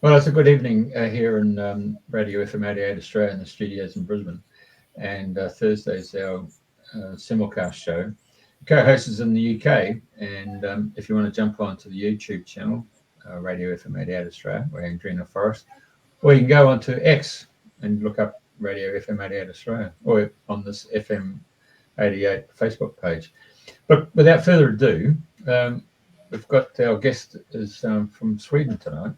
Well, it's a good evening here in Radio FM 88 Australia in the studios in Brisbane. And Thursday's our simulcast show. The co-host is in the UK, and if you want to jump onto the YouTube channel, Radio FM 88 Australia, or Andrina Forest, or you can go onto X and look up Radio FM 88 Australia, or on this FM 88 Facebook page. But without further ado, we've got our guest is from Sweden tonight,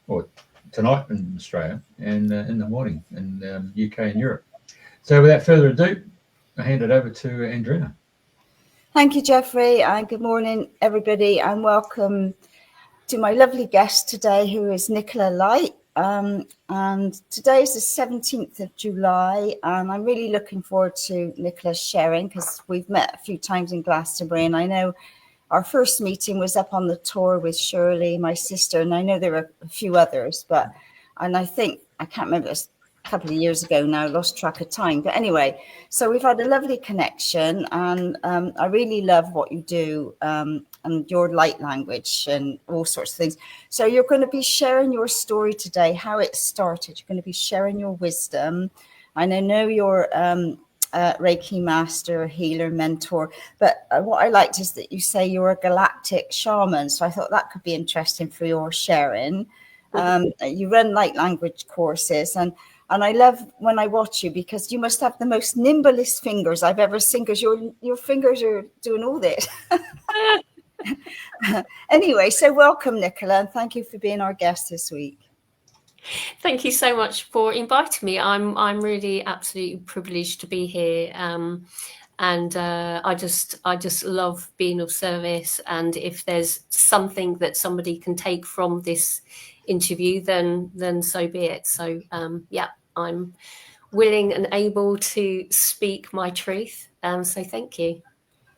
or tonight in Australia, and in the morning in UK and Europe. So without further ado, I hand it over to Andrina. Thank you, Jeffrey, and good morning, everybody, and welcome to my lovely guest today, who is Nicola Light. And today is the 17th of July, and I'm really looking forward to Nicola sharing, because we've met a few times in Glastonbury, and I know our first meeting was up on the tour with Shirley, my sister, and I know there were a few others, and I think, I can't remember, this a couple of years ago now, lost track of time. But anyway, so we've had a lovely connection, and I really love what you do, and your light language and all sorts of things. So you're going to be sharing your story today, how it started. You're going to be sharing your wisdom. And I know you're Reiki master, healer, mentor. But what I liked is that you say you're a galactic shaman. So I thought that could be interesting for your sharing. You run light language courses, and I love when I watch you, because you must have the most nimblest fingers I've ever seen, because your fingers are doing all this. Anyway, so welcome, Nicola, and thank you for being our guest this week. Thank you so much for inviting me. I'm really absolutely privileged to be here, and I just love being of service. And if there's something that somebody can take from this interview, then so be it. So yeah, I'm willing and able to speak my truth. So thank you.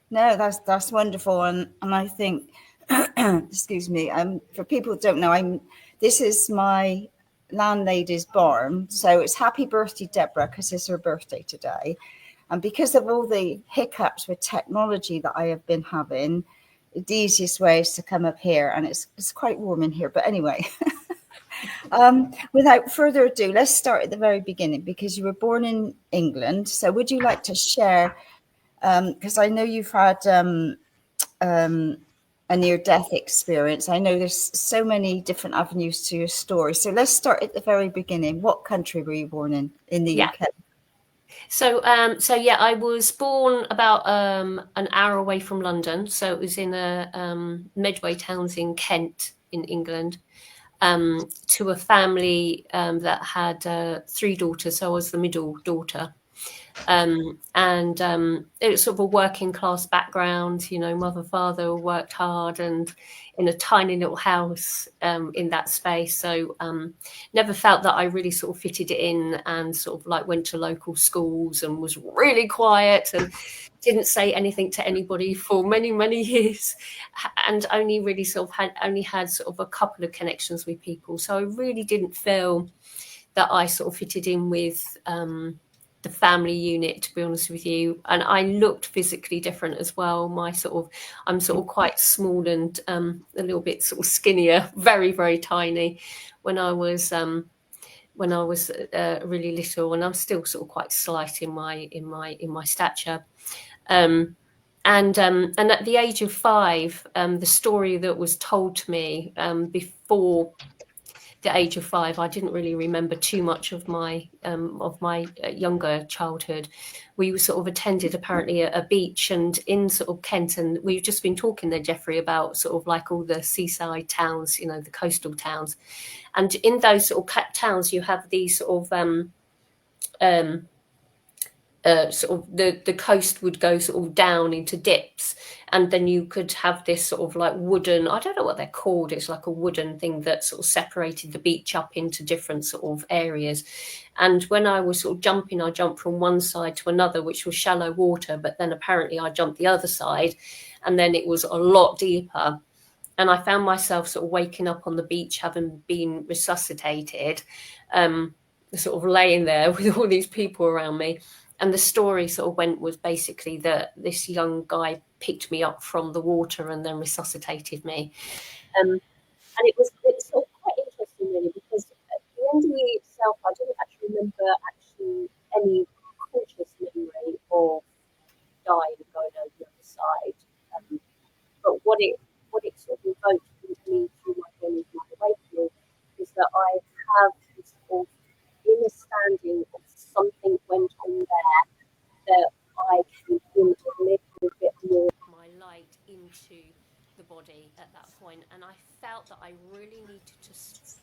No, that's wonderful, and I think, excuse me, for people who don't know, this is my landlady's barn, so it's happy birthday, Deborah, because it's her birthday today, and because of all the hiccups with technology that I have been having, the easiest way is to come up here, and it's quite warm in here. But anyway, without further ado, let's start at the very beginning, because you were born in England. So would you like to share? Because I know you've had a near-death experience. I know there's so many different avenues to your story. So let's start at the very beginning. What country were you born in the UK? So yeah, I was born about an hour away from London. So it was in a Medway towns in Kent, in England, to a family that had 3 daughters. So I was the middle daughter. And it was sort of a working class background, mother, father worked hard and in a tiny little house in that space. So never felt that I really sort of fitted in, and sort of like went to local schools and was really quiet and didn't say anything to anybody for many, many years, and only really sort of had sort of a couple of connections with people. So I really didn't feel that I sort of fitted in with the family unit, to be honest with you. And I looked physically different as well. I'm sort of quite small and a little bit sort of skinnier, very, very tiny when I was really little, and I'm still sort of quite slight in my stature. And at the age of 5, the story that was told to me before the age of 5, I didn't really remember too much of my younger childhood. We were sort of attended apparently a beach, and in sort of Kent, and we've just been talking there, Jeffrey, about sort of like all the seaside towns, the coastal towns, and in those sort of towns you have these sort of the coast would go sort of down into dips, and then you could have this sort of like wooden, I don't know what they're called, it's like a wooden thing that sort of separated the beach up into different sort of areas. And when I was sort of jumping, I jumped from one side to another, which was shallow water, but then apparently I jumped the other side, and then it was a lot deeper. And I found myself sort of waking up on the beach, having been resuscitated, sort of laying there with all these people around me. And the story sort of was basically that this young guy picked me up from the water and then resuscitated me. And it's sort of quite interesting, really,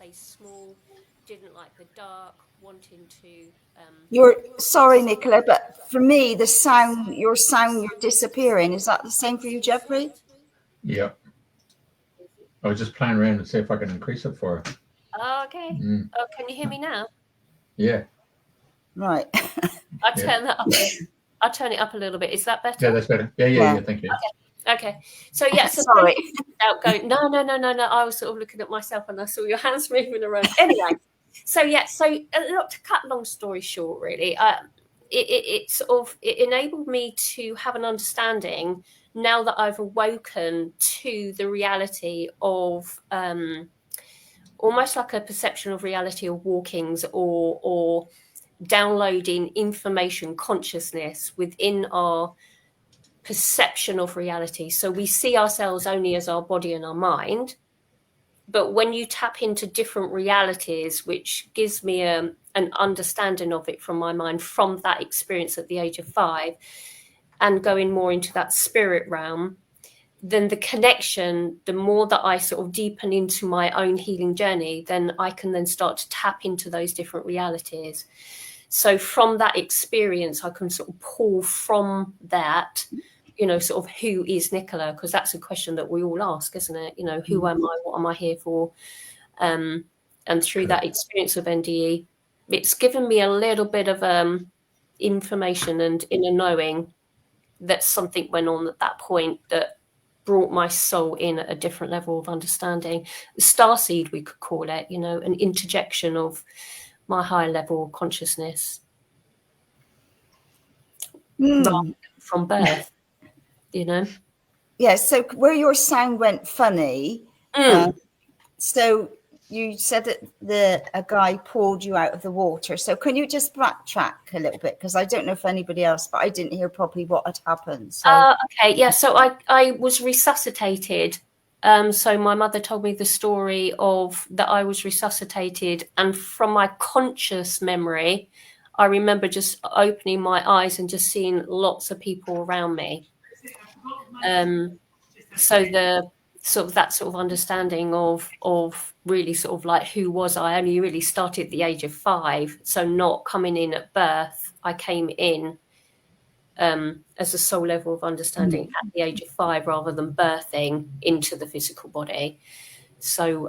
play small, didn't like the dark, wanting to. You're sorry, Nicola, but for me, the sound, your sound, you're disappearing. Is that the same for you, Jeffrey? Yeah. I was just playing around to see if I can increase it for her. Oh, okay. Oh, can you hear me now? Yeah. Right. I'll turn that up. I'll turn it up a little bit. Is that better? Yeah, that's better. Yeah. Thank you. Okay. So yeah. So sorry. without going, no. I was sort of looking at myself and I saw your hands moving around. Anyway. So yeah. So to cut long story short, really, it enabled me to have an understanding now that I've awoken to the reality of almost like a perception of reality of walkings or downloading information consciousness within our perception of reality. So we see ourselves only as our body and our mind. But when you tap into different realities, which gives me an understanding of it from my mind, from that experience at the age of 5, and going more into that spirit realm, then the connection, the more that I sort of deepen into my own healing journey, then I can then start to tap into those different realities. So from that experience, I can sort of pull from that, sort of who is Nicola? Because that's a question that we all ask, isn't it? Who am I? What am I here for? And through that experience of NDE, it's given me a little bit of information and inner knowing that something went on at that point that brought my soul in at a different level of understanding. The starseed, we could call it, an interjection of my higher level of consciousness from birth, Yeah, so where your sound went funny, so you said that a guy pulled you out of the water. So can you just backtrack a little bit? Because I don't know if anybody else, but I didn't hear properly what had happened. So. Okay, yeah, so I was resuscitated. So my mother told me the story of that I was resuscitated, and from my conscious memory, I remember just opening my eyes and just seeing lots of people around me. So the that sort of understanding of really sort of like who was I only really started at the age of 5. So not coming in at birth, I came in as a soul level of understanding at the age of 5 rather than birthing into the physical body. So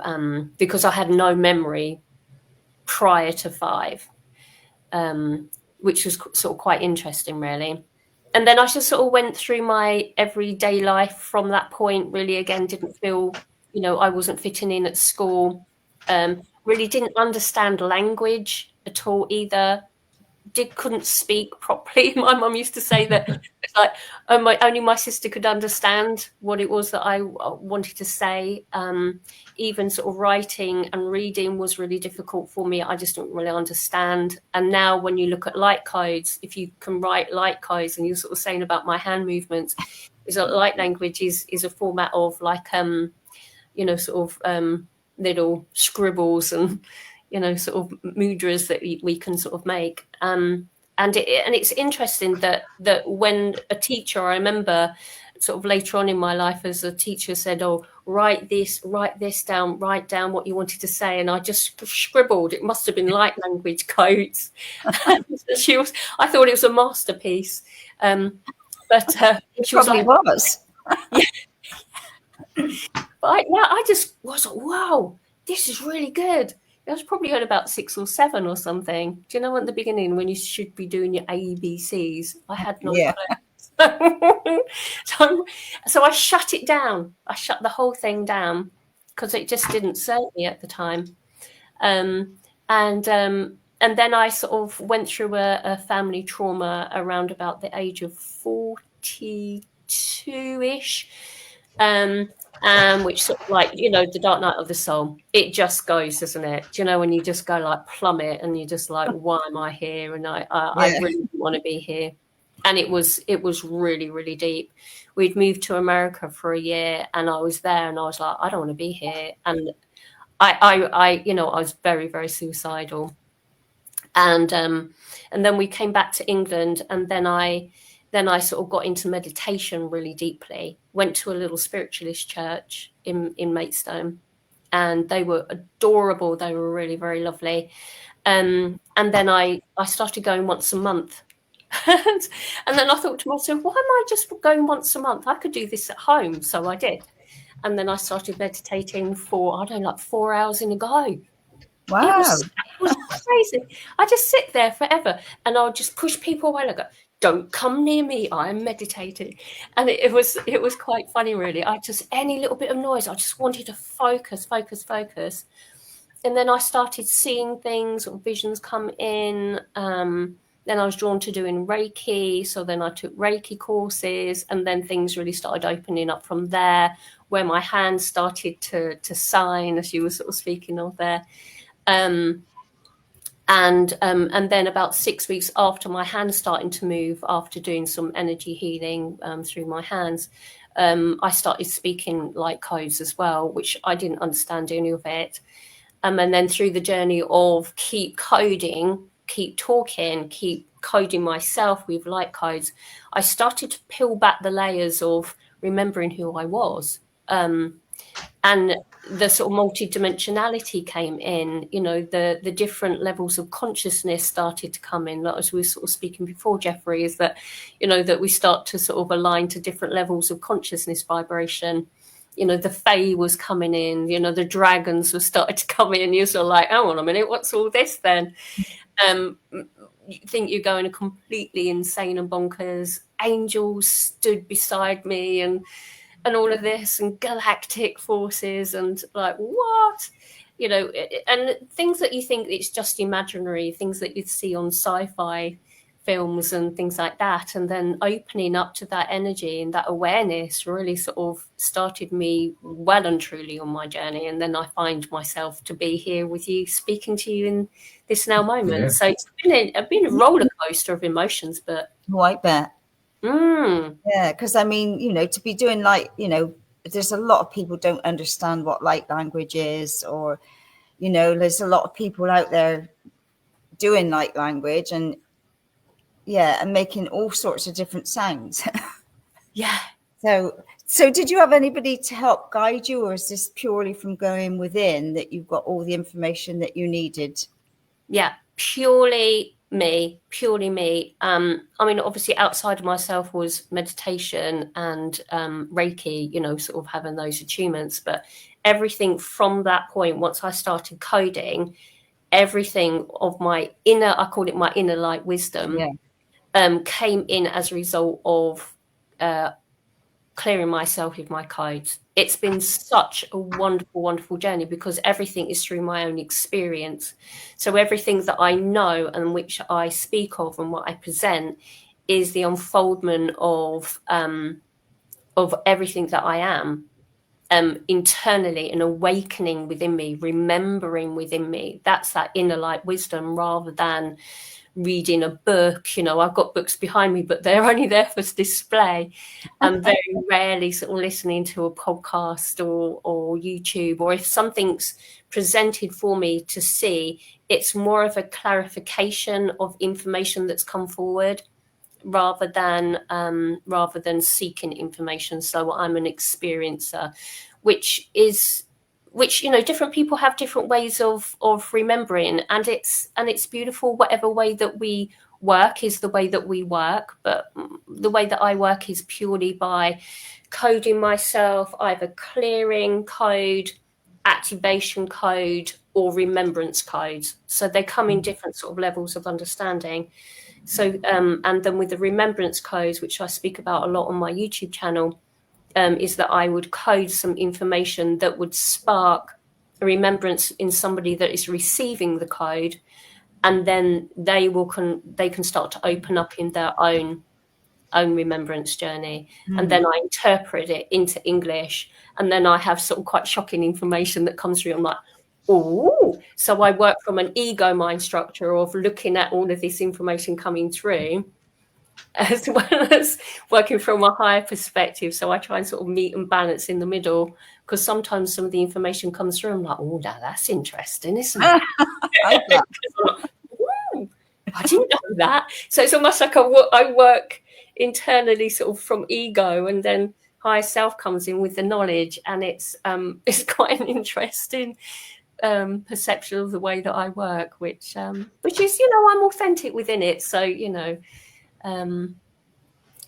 because I had no memory prior to 5, which was sort of quite interesting, really. And then I just sort of went through my everyday life from that point. Really, again, didn't feel, I wasn't fitting in at school. Really didn't understand language at all either. Couldn't speak properly. My mum used to say that it's like only my sister could understand what it was that I wanted to say. Even sort of writing and reading was really difficult for me. I just didn't really understand. And now when you look at light codes, if you can write light codes, and you're sort of saying about my hand movements, is that light language is a format of like little scribbles and sort of mudras that we can sort of make. And it's interesting that when a teacher, I remember sort of later on in my life as a teacher said, oh, write this down, write down what you wanted to say. And I just scribbled. It must have been light language codes. I thought it was a masterpiece. But she was like, was. Yeah. But I just was like, wow, this is really good. I was probably at about 6 or 7 or something. Do you know at the beginning when you should be doing your ABCs? I had no clue. So I shut it down. I shut the whole thing down because it just didn't serve me at the time. And then I sort of went through a family trauma around about the age of 42-ish. Which sort of like, the dark night of the soul, it just goes, doesn't it? Do you know when you just go like plummet and you're just like, why am I here? And I really didn't want to be here. And it was really, really deep. We'd moved to America for a year and I was there and I was like, I don't want to be here. And I was very, very suicidal. And then we came back to England, and then I sort of got into meditation really deeply, went to a little spiritualist church in Maidstone, and they were adorable. They were really very lovely. And then I started going once a month. And then I thought to myself, why am I just going once a month? I could do this at home. So I did. And then I started meditating for, I don't know, like 4 hours in a go. Wow. It was crazy. I just sit there forever and I would just push people away. I go, don't come near me, I'm meditating. And it was quite funny, really. I just, any little bit of noise, I just wanted to focus. And then I started seeing things, or visions come in. Then I was drawn to doing Reiki. So then I took Reiki courses, and then things really started opening up from there, where my hands started to sign, as you were sort of speaking of there. And then about 6 weeks after my hands starting to move, after doing some energy healing through my hands, I started speaking light codes as well, which I didn't understand any of it. And then through the journey of keep coding, keep talking, keep coding myself with light codes, I started to peel back the layers of remembering who I was. And the sort of multidimensionality came in, you know, the different levels of consciousness started to come in. Like as we were sort of speaking before, Jeffrey, is that, you know, that we start to sort of align to different levels of consciousness vibration. You know, the fae was coming in, you know, the dragons were starting to come in. You're sort of like, hang on a minute, what's all this then? You think you're going completely insane and bonkers. Angels stood beside me and all of this, and galactic forces, and like, what? You know, and things that you think it's just imaginary, things that you'd see on sci-fi films and things like that. And then opening up to that energy and that awareness really sort of started me well and truly on my journey. And then I find myself to be here with you, speaking to you in this now moment. Yeah. So it's been a roller coaster of emotions, but I bet. Yeah, because I mean, you know, to be doing light, you know, there's a lot of people don't understand what light language is, or, you know, there's a lot of people out there doing light language and and making all sorts of different sounds. Yeah. So did you have anybody to help guide you, or is this purely from going within that you've got all the information that you needed? Yeah, purely me. I mean, obviously outside of myself was meditation and Reiki, you know, sort of having those attunements, but everything from that point, once I started coding, everything of my inner, I call it my inner light wisdom, came in as a result of clearing myself with my codes. It's been such a wonderful, wonderful journey, because everything is through my own experience. So everything that I know and which I speak of and what I present is the unfoldment of everything that I am, internally, an awakening within me, remembering within me. That's that inner light wisdom, rather than reading a book. You know, I've got books behind me, but they're only there for display. I'm very rarely sort of listening to a podcast or YouTube, or if something's presented for me to see, it's more of a clarification of information that's come forward, rather than seeking information. So I'm an experiencer, which you know, different people have different ways of remembering, and it's beautiful. Whatever way that we work is the way that we work, but the way that I work is purely by coding myself, either clearing code, activation code, or remembrance codes. So they come in different sort of levels of understanding. So and then with the remembrance codes, which I speak about a lot on my YouTube channel, is that I would code some information that would spark a remembrance in somebody that is receiving the code, and then they can start to open up in their own remembrance journey. And then I interpret it into English, and then I have sort of quite shocking information that comes through. I'm like, oh, so I work from an ego mind structure of looking at all of this information coming through, as well as working from a higher perspective. So I try and sort of meet and balance in the middle, because sometimes some of the information comes through, I'm like, oh, now that's interesting, isn't it? I didn't know that. So it's almost like I work internally sort of from ego, and then higher self comes in with the knowledge, and it's quite an interesting perception of the way that I work, which is, you know, I'm authentic within it. So, you know,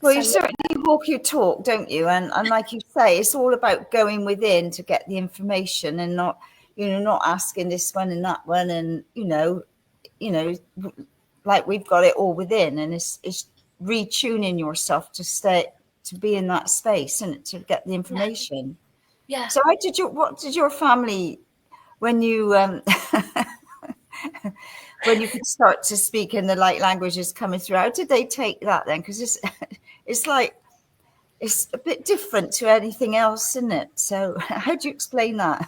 well, you certainly walk your talk, don't you? And like you say, it's all about going within to get the information, and not, you know, not asking this one and that one, and you know, like we've got it all within, and it's retuning yourself to be in that space and to get the information. Yeah. So what did your family, when you when you could start to speak in the light languages coming through, how did they take that then? Because it's like, it's a bit different to anything else, isn't it? So how do you explain that?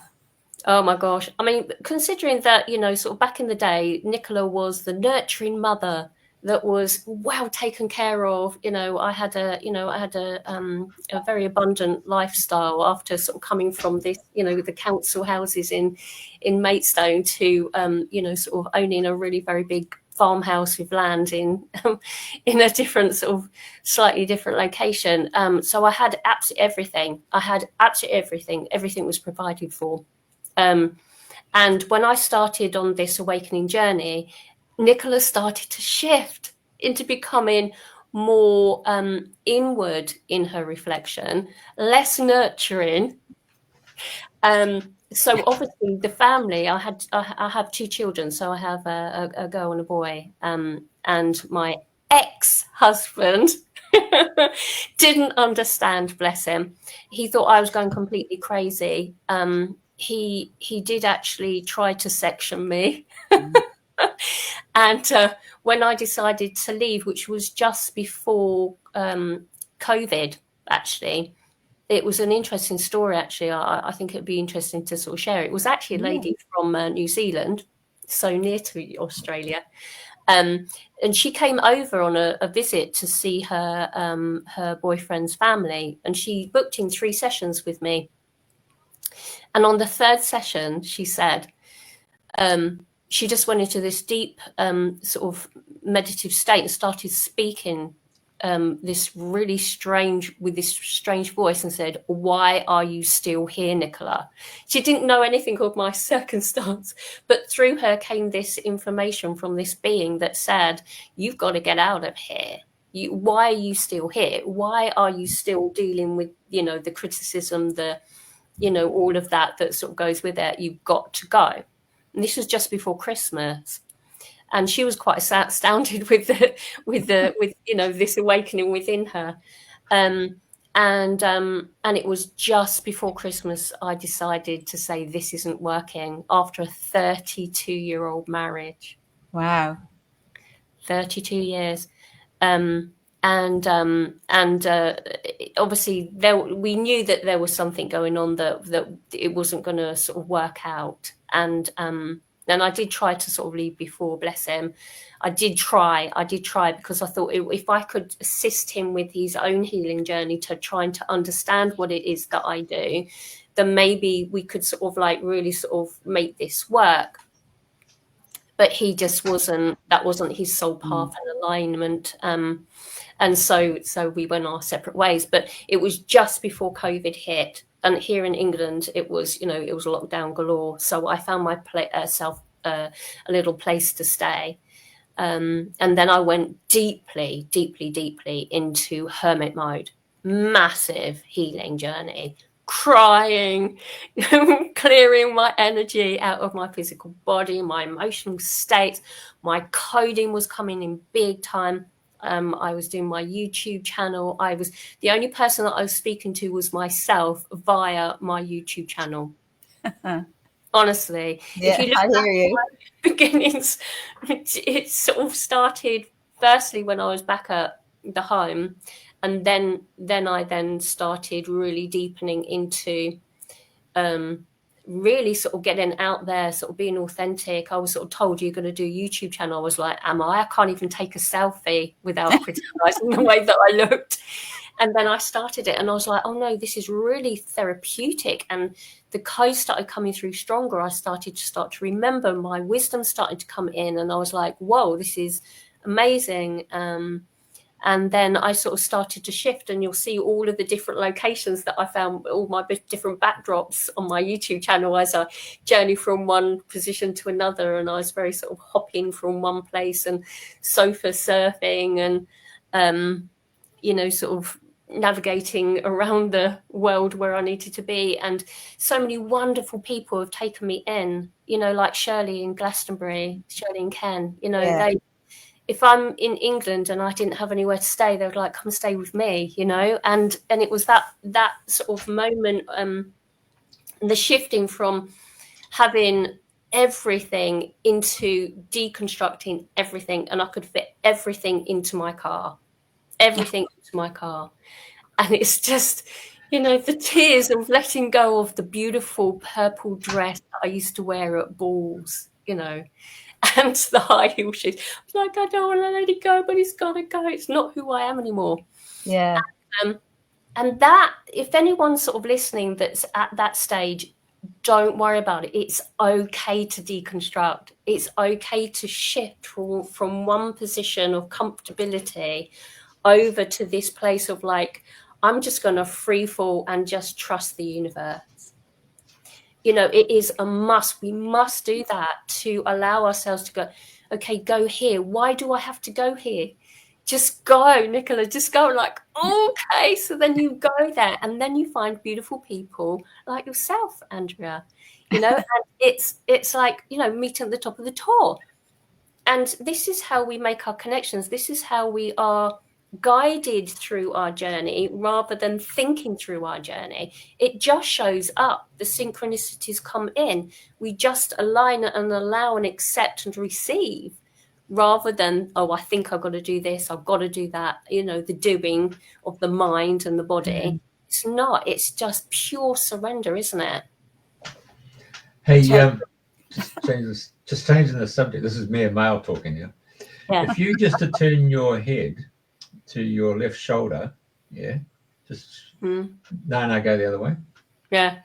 Oh my gosh. I mean, considering that, you know, sort of back in the day, Nicola was the nurturing mother that was well taken care of. You know, I had a very abundant lifestyle after sort of coming from this, you know, the council houses in Maidstone to, you know, sort of owning a really very big farmhouse with land in a different sort of slightly different location. So I had absolutely everything. Everything was provided for. And when I started on this awakening journey, Nicola started to shift into becoming more inward in her reflection, less nurturing. So obviously the family, I have two children, so I have a girl and a boy, and my ex-husband didn't understand, bless him. He thought I was going completely crazy. He did actually try to section me. And when I decided to leave, which was just before COVID, actually, it was an interesting story, actually. I think it'd be interesting to sort of share. It was actually a lady from New Zealand, so near to Australia. And she came over on a visit to see her boyfriend's family, and she booked in 3 sessions with me. And on the 3rd session, she said, she just went into this deep sort of meditative state and started speaking this strange voice, and said, "Why are you still here, Nicola?" She didn't know anything of my circumstance, but through her came this information from this being that said, "You've got to get out of here. Why are you still here? Why are you still dealing with, you know, the criticism, you know, all of that sort of goes with it? You've got to go." And this was just before Christmas, and she was quite astounded with you know, this awakening within her. And it was just before Christmas I decided to say, this isn't working, after a 32-year-old marriage. Wow. 32 years. Obviously we knew that there was something going on, that it wasn't going to sort of work out. And I did try to sort of leave before, bless him. I did try because I thought if I could assist him with his own healing journey, to trying to understand what it is that I do, then maybe we could sort of like really sort of make this work. But he just that wasn't his soul path and alignment. And so we went our separate ways. But it was just before COVID hit. And here in England, it was, you know, it was lockdown galore. So I found myself a little place to stay. And then I went deeply into hermit mode. Massive healing journey. Crying, clearing my energy out of my physical body, my emotional state. My coding was coming in big time. I was doing my YouTube channel. The only person that I was speaking to was myself via my YouTube channel. Honestly, yeah, if you look I hear at you. my beginnings, it sort of started firstly when I was back at the home. And then I started really deepening into really sort of getting out there, sort of being authentic. I was sort of told, you're going to do a YouTube channel. I was like, am I? I can't even take a selfie without criticizing the way that I looked. And then I started it and I was like, oh no, this is really therapeutic. And the codes started coming through stronger. I started to remember, my wisdom started to come in, and I was like, whoa, this is amazing. And then I sort of started to shift, and you'll see all of the different locations that I found, all my different backdrops on my YouTube channel as I journey from one position to another. And I was very sort of hopping from one place and sofa surfing and, you know, sort of navigating around the world where I needed to be. And so many wonderful people have taken me in, you know, like Shirley in Glastonbury, Shirley and Ken, you know, Yeah. if I'm in England and I didn't have anywhere to stay, they would like, come stay with me, you know. And it was that sort of moment, the shifting from having everything into deconstructing everything, and I could fit everything into my car. And it's just, you know, the tears of letting go of the beautiful purple dress that I used to wear at balls, you know, and the high heel shoes. It's like, I don't want to let it go, but it's got to go. It's not who I am anymore. Yeah. And that, if anyone's sort of listening that's at that stage, don't worry about it. It's okay to deconstruct. It's okay to shift from one position of comfortability over to this place of like, I'm just going to free fall and just trust the universe. You know, it is a must. We must do that to allow ourselves to go, okay, go here. Why do I have to go here? Just go, Nicola, just go. Like, okay. So then you go there, and then you find beautiful people like yourself, Andrea, you know, and it's like, you know, meeting at the top of the tour. And this is how we make our connections. This is how we are guided through our journey rather than thinking through our journey. It just shows up. The synchronicities come in. We just align and allow and accept and receive rather than, oh, I think I've got to do this, I've got to do that, you know, the doing of the mind and the body. It's not. It's just pure surrender, isn't it? Hey, just changing the subject. This is me, a male, talking here. Yeah. If you just to turn your head to your left shoulder, just no, go the other way. Yeah,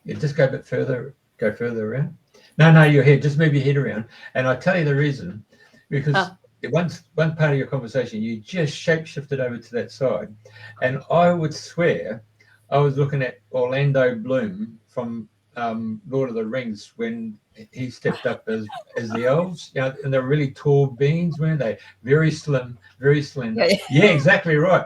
just go a bit further, go further around. No, your head, just move your head around. And I tell you the reason, because one part of your conversation, you just shape-shifted over to that side. And I would swear I was looking at Orlando Bloom from Lord of the Rings when he stepped up as the elves, you know, and they're really tall beings, weren't they? Very slim, very slender. Yeah, exactly right.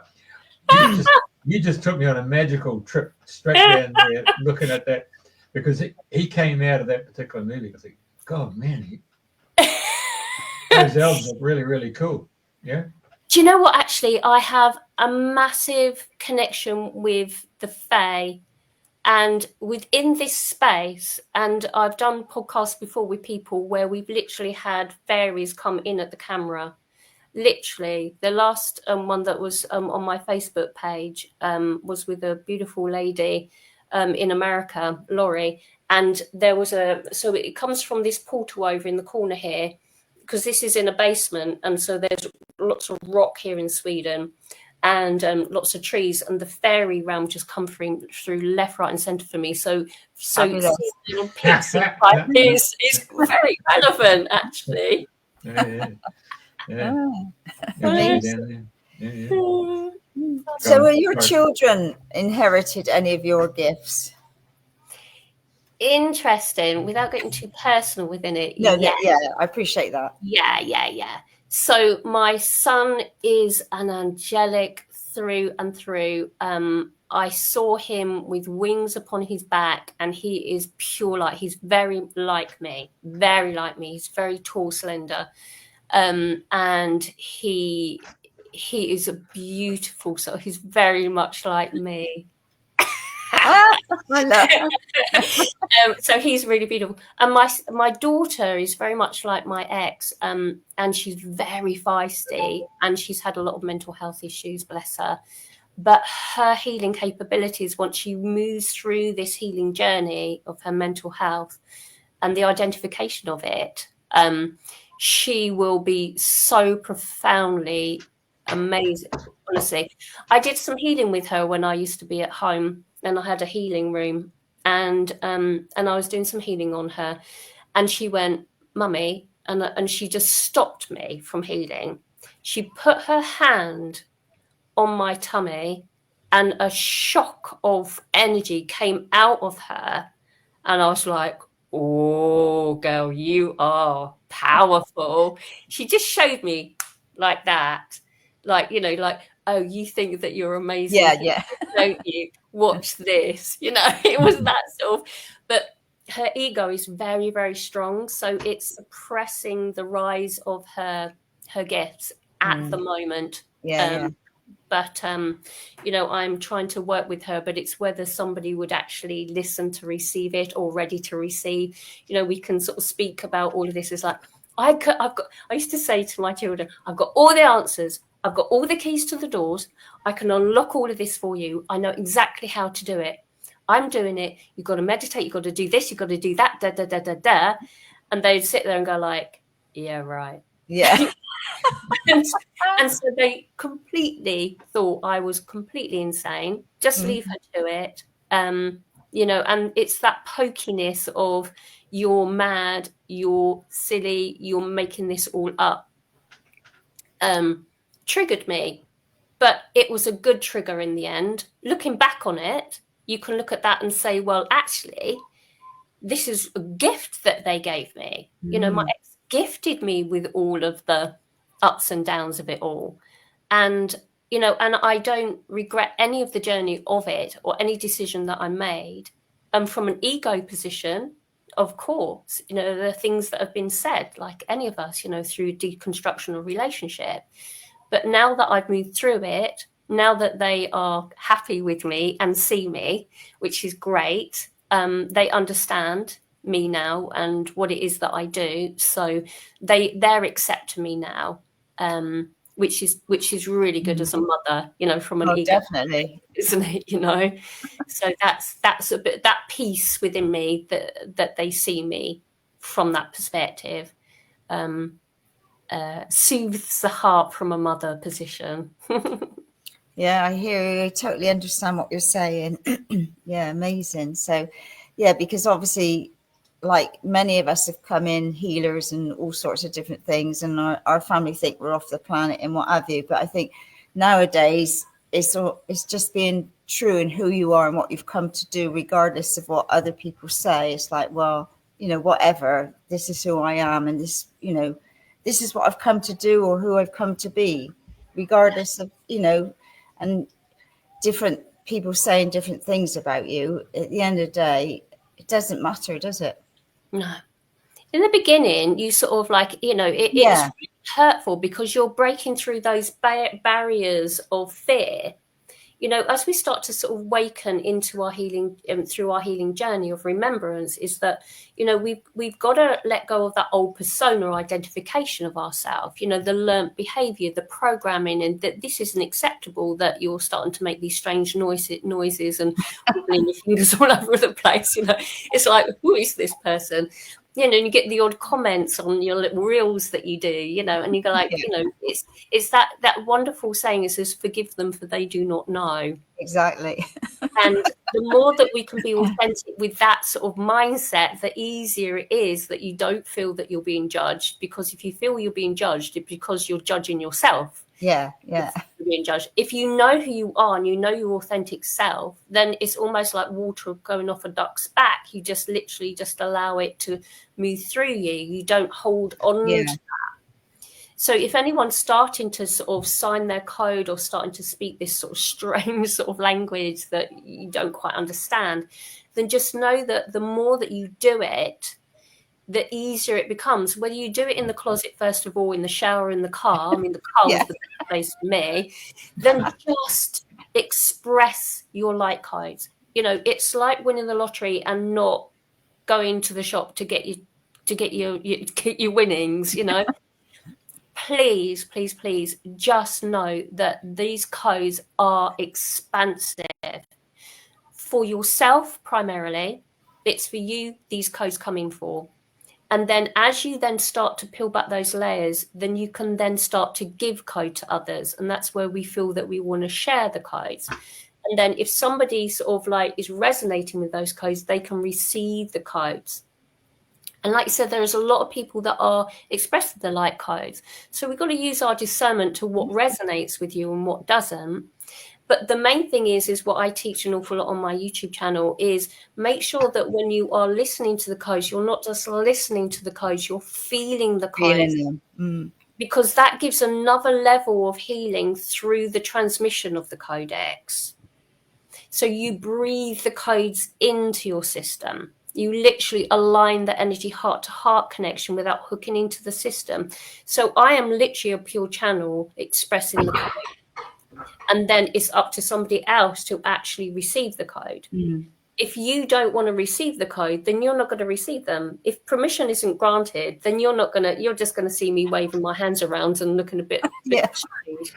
You just took me on a magical trip straight down there looking at that, because he came out of that particular movie. I think, God, man, those elves look really, really cool. Yeah. Do you know what? Actually, I have a massive connection with the Fae. And within this space, and I've done podcasts before with people where we've literally had fairies come in at the camera. Literally, the last one that was on my Facebook page was with a beautiful lady in America, Laurie. And there was so it comes from this portal over in the corner here, because this is in a basement. And so there's lots of rock here in Sweden, and lots of trees, and the fairy realm just come through left, right, and centre for me. So little pixie is very relevant, actually. So, have your children inherited any of your gifts? Interesting. Without getting too personal within it, I appreciate that. Yeah. So my son is an angelic through and through. I saw him with wings upon his back, and he is pure light. He's very like me. He's very tall, slender, and he is a beautiful soul. He's very much like me. So he's really beautiful, and my daughter is very much like my ex, and she's very feisty, and she's had a lot of mental health issues, bless her. But her healing capabilities, once she moves through this healing journey of her mental health and the identification of it, she will be so profoundly amazing. Honestly, I did some healing with her when I used to be at home, and I had a healing room, and I was doing some healing on her, and she went, "Mummy," and she just stopped me from healing. She put her hand on my tummy, and a shock of energy came out of her. And I was like, oh, girl, you are powerful. She just showed me like that. Like, you know, like, oh, you think that you're amazing, Yeah. don't you? Watch this. You know, it was that sort of, but her ego is very, very strong. So it's suppressing the rise of her gifts at the moment. But you know, I'm trying to work with her, but it's whether somebody would actually listen to receive it or ready to receive. You know, we can sort of speak about all of this as like, I used to say to my children, I've got all the answers, I've got all the keys to the doors, I can unlock all of this for you, I know exactly how to do it, I'm doing it, you've got to meditate, you've got to do this, you've got to do that, da da da da da. And they'd sit there and go like, yeah, right. Yeah. And so they completely thought I was completely insane. Just leave her to it. You know, and it's that pokiness of you're mad, you're silly, you're making this all up. Triggered me. But it was a good trigger in the end. Looking back on it, you can look at that and say, well, actually, this is a gift that they gave me. You know, my ex gifted me with all of the ups and downs of it all. And, you know, and I don't regret any of the journey of it or any decision that I made. And from an ego position, of course, you know, the things that have been said, like any of us, you know, through deconstruction of relationship. But now that I've moved through it, now that they are happy with me and see me, which is great, they understand me now and what it is that I do. So they're accepting me now, which is really good as a mother, you know, from an ego, Definitely, isn't it? You know, so that's a bit that piece within me that they see me from that perspective. Soothes the heart from a mother position. Yeah, I hear you. I totally understand what you're saying. Yeah, amazing. So, yeah, because obviously, like many of us have come in healers and all sorts of different things, and our family think we're off the planet and what have you. But I think nowadays it's just being true in who you are and what you've come to do, regardless of what other people say. It's like, well, you know, whatever. This is who I am, and this, you know, this is what I've come to do or who I've come to be, regardless of, you know, and different people saying different things about you. At the end of the day, it doesn't matter, does it? No. In the beginning, you sort of like, you know, it's really hurtful because you're breaking through those barriers of fear. You know, as we start to sort of waken into our healing, through our healing journey of remembrance, is that, you know, we've got to let go of that old persona identification of ourselves, you know, the learnt behavior, the programming, and that this isn't acceptable, that you're starting to make these strange noises and wiggling your fingers all over the place. You know, it's like, who is this person? You know, and you get the odd comments on your little reels that you do, you know, and you go like, you know, it's that wonderful saying, it says, forgive them for they do not know. Exactly. And the more that we can be authentic with that sort of mindset, the easier it is that you don't feel that you're being judged. Because if you feel you're being judged, it's because you're judging yourself. Yeah. You're being judged. If you know who you are and you know your authentic self, then it's almost like water going off a duck's back. You just literally just allow it to move through you. You don't hold on to that. So if anyone's starting to sort of sign their code or starting to speak this sort of strange sort of language that you don't quite understand, then just know that the more that you do it, the easier it becomes. Whether you do it in the closet, first of all, in the shower, in the car, I mean, the car was the best place for me, then just express your light codes. You know, it's like winning the lottery and not going to the shop to get your winnings, you know. Please, please, please just know that these codes are expansive for yourself primarily. It's for you these codes come in for. And then as you then start to peel back those layers, then you can then start to give code to others. And that's where we feel that we want to share the codes. And then if somebody sort of like is resonating with those codes, they can receive the codes. And like you said, there's a lot of people that are expressing the light codes. So we've got to use our discernment to what resonates with you and what doesn't. But the main thing is what I teach an awful lot on my YouTube channel is make sure that when you are listening to the codes, you're not just listening to the codes, you're feeling the codes. Because that gives another level of healing through the transmission of the codex. So you breathe the codes into your system. You literally align the energy heart-to-heart connection without hooking into the system. So I am literally a pure channel expressing the code. And then it's up to somebody else to actually receive the code. If you don't want to receive the code, then you're not going to receive them. If permission isn't granted, then you're just going to see me waving my hands around and looking a bit strange.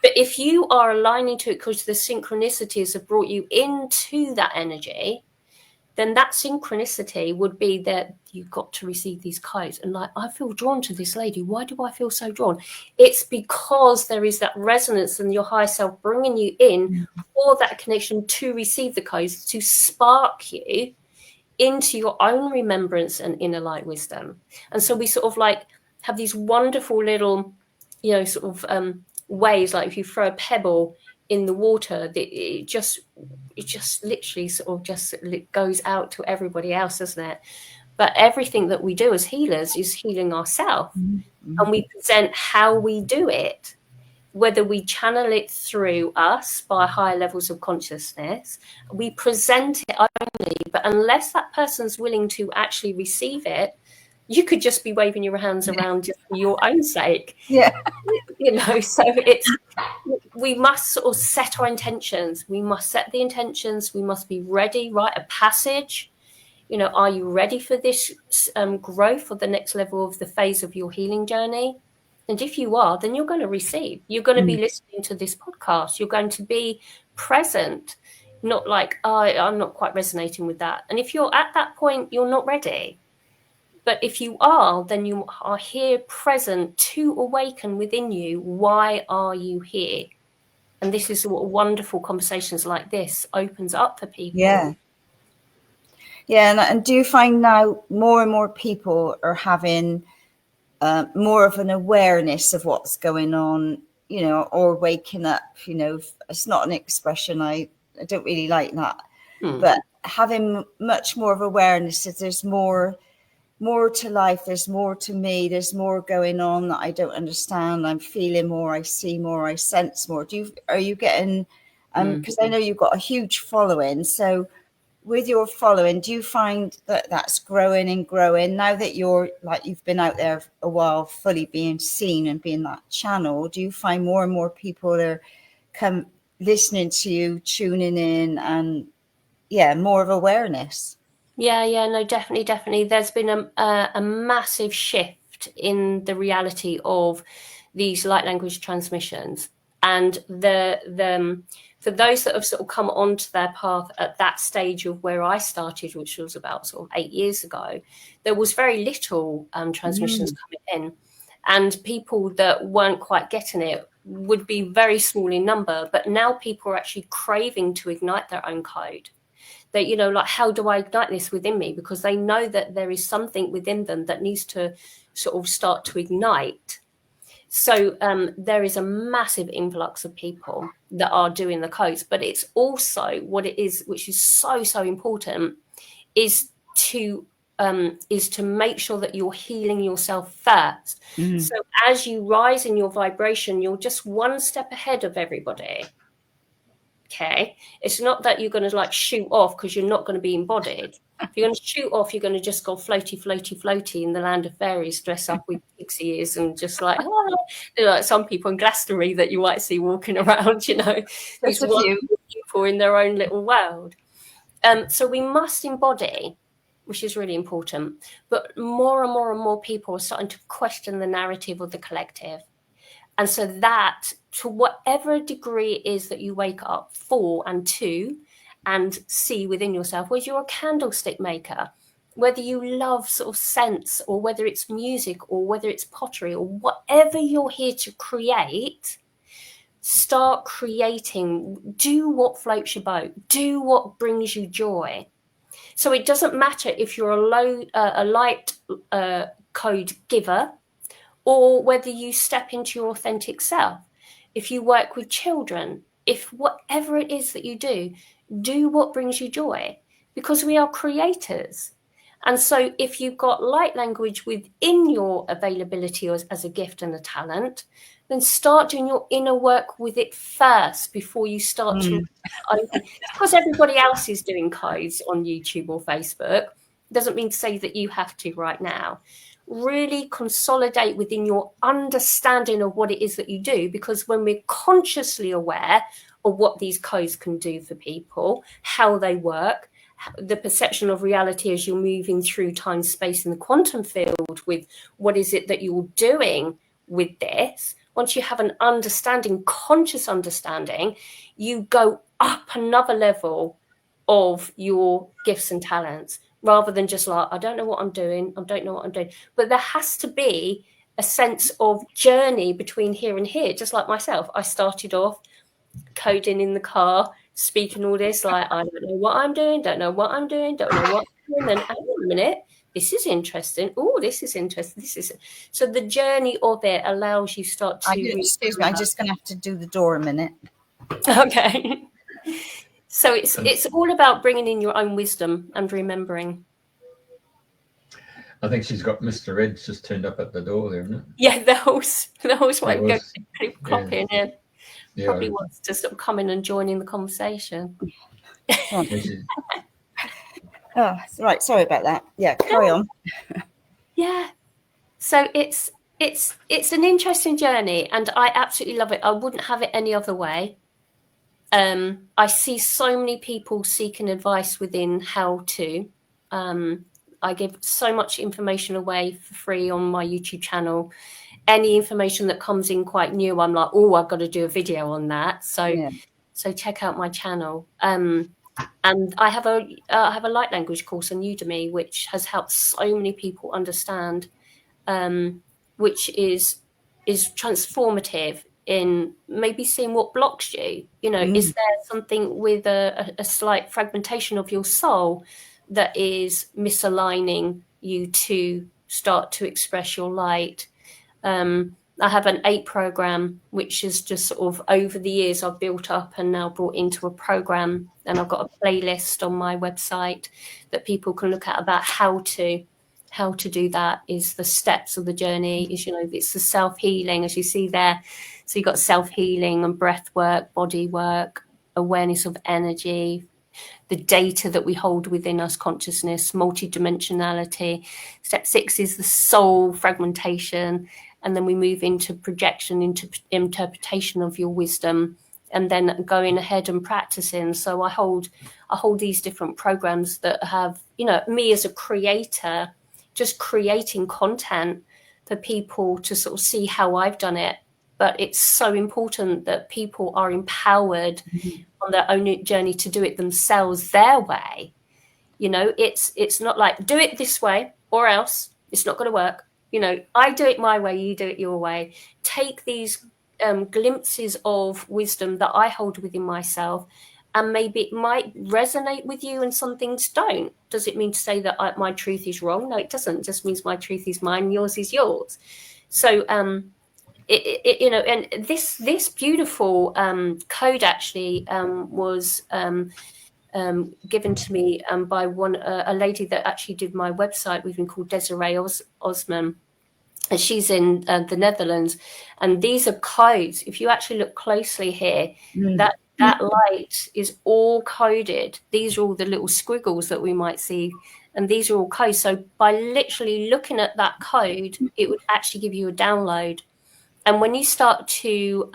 But if you are aligning to it because the synchronicities have brought you into that energy, then that synchronicity would be that you've got to receive these codes. And like, I feel drawn to this lady. Why do I feel so drawn? It's because there is that resonance and your higher self bringing you in for that connection to receive the codes, to spark you into your own remembrance and inner light wisdom. And so we sort of like have these wonderful little, sort of ways, like if you throw a pebble in the water, it just literally sort of just goes out to everybody else, doesn't it? But everything that we do as healers is healing ourselves. And we present how we do it, whether we channel it through us by higher levels of consciousness, we present it only, but unless that person's willing to actually receive it, you could just be waving your hands around just for your own sake. So we must sort of set our intentions. We must set the intentions. We must be ready, write a passage. Are you ready for this growth or the next level of the phase of your healing journey? And if you are, then you're going to receive. You're going to be listening to this podcast. You're going to be present, not like, I'm not quite resonating with that. And if you're at that point, you're not ready. But if you are, then you are here present to awaken within you. Why are you here? And this is what wonderful conversations like this opens up for people. And do you find now more and more people are having more of an awareness of what's going on, or waking up? It's not an expression I don't really like that, but having much more of awareness that there's more to life, there's more to me, there's more going on that I don't understand. I'm feeling more, I see more, I sense more. Are you getting, because I know you've got a huge following, so with your following, do you find that that's growing and growing now that you've been out there a while, fully being seen and being that channel? Do you find more and more people are listening to you, tuning in, and more of awareness? No, definitely. There's been a massive shift in the reality of these light language transmissions, and for those that have sort of come onto their path at that stage of where I started, which was about sort of 8 years ago, there was very little transmissions coming in, and people that weren't quite getting it would be very small in number. But now people are actually craving to ignite their own code. That, like, how do I ignite this within me? Because they know that there is something within them that needs to sort of start to ignite. So there is a massive influx of people that are doing the codes, but it's also what it is, which is so important, is to make sure that you're healing yourself first. So as you rise in your vibration, you're just one step ahead of everybody. Okay, it's not that you're going to like shoot off, because you're not going to be embodied. If you're going to shoot off, you're going to just go floaty in the land of fairies, dress up with pixie ears and just like, like some people in Glastonbury that you might see walking around, these wonderful people in their own little world. So we must embody, which is really important. But more and more people are starting to question the narrative of the collective. And so that, to whatever degree it is that you wake up for and to and see within yourself, whether you're a candlestick maker, whether you love sort of scents, or whether it's music, or whether it's pottery, or whatever you're here to create, start creating. Do what floats your boat. Do what brings you joy. So it doesn't matter if you're a light code giver, or whether you step into your authentic self. If you work with children, if whatever it is that you do what brings you joy, because we are creators. And so if you've got light language within your availability as a gift and a talent, then start doing your inner work with it first before you start to open. Because everybody else is doing codes on YouTube or Facebook, doesn't mean to say that you have to right now. Really consolidate within your understanding of what it is that you do, because when we're consciously aware of what these codes can do for people, how they work, the perception of reality as you're moving through time, space, in the quantum field with what is it that you're doing with this. Once you have an understanding, conscious understanding, you go up another level of your gifts and talents, rather than just like, I don't know what I'm doing. I don't know what I'm doing. But there has to be a sense of journey between here and here. Just like myself, I started off coding in the car, speaking all this, like, I don't know what I'm doing, don't know what I'm doing, don't know what I'm doing. Then, hang on a minute, this is interesting. Oh, this is interesting. This is so the journey of it allows you start to. Excuse me, I'm just going to have to do the door a minute. Okay. So it's all about bringing in your own wisdom and remembering. I think she's got Mr. Ed's just turned up at the door there, isn't it? Yeah, the horse might go cop in. Yeah. Probably wants to sort of come in and join in the conversation. Oh, right. Sorry about that. Yeah, carry on. Yeah. So it's an interesting journey, and I absolutely love it. I wouldn't have it any other way. I see so many people seeking advice within how to. I give so much information away for free on my YouTube channel. Any information that comes in quite new, I'm like, oh, I've got to do a video on that. So check out my channel. And I have a light language course on Udemy, which has helped so many people understand, which is transformative in maybe seeing what blocks you. You know, is there something with a slight fragmentation of your soul that is misaligning you to start to express your light? I have an 8 program, which is just sort of over the years I've built up and now brought into a program. And I've got a playlist on my website that people can look at about how to do that. Is the steps of the journey, is, you know, it's the self-healing, as you see there. So you've got self-healing and breath work, body work, awareness of energy, the data that we hold within us, consciousness, multidimensionality. Step 6 is the soul fragmentation. And then we move into projection, into interpretation of your wisdom, and then going ahead and practicing. So I hold these different programs that have, you know, me as a creator, just creating content for people to sort of see how I've done it. But it's so important that people are empowered on their own journey to do it themselves, their way. You know, it's not like do it this way or else it's not going to work. You know, I do it my way, you do it your way. Take these glimpses of wisdom that I hold within myself, and maybe it might resonate with you and some things don't. Does it mean to say that my truth is wrong? No, it doesn't. It just means my truth is mine, yours is yours. So, you know, and this beautiful code actually was given to me by a lady that actually did my website. We've been called Desiree Osman, and she's in the Netherlands. And these are codes. If you actually look closely here, that light is all coded. These are all the little squiggles that we might see, and these are all codes. So by literally looking at that code, it would actually give you a download. And when you start to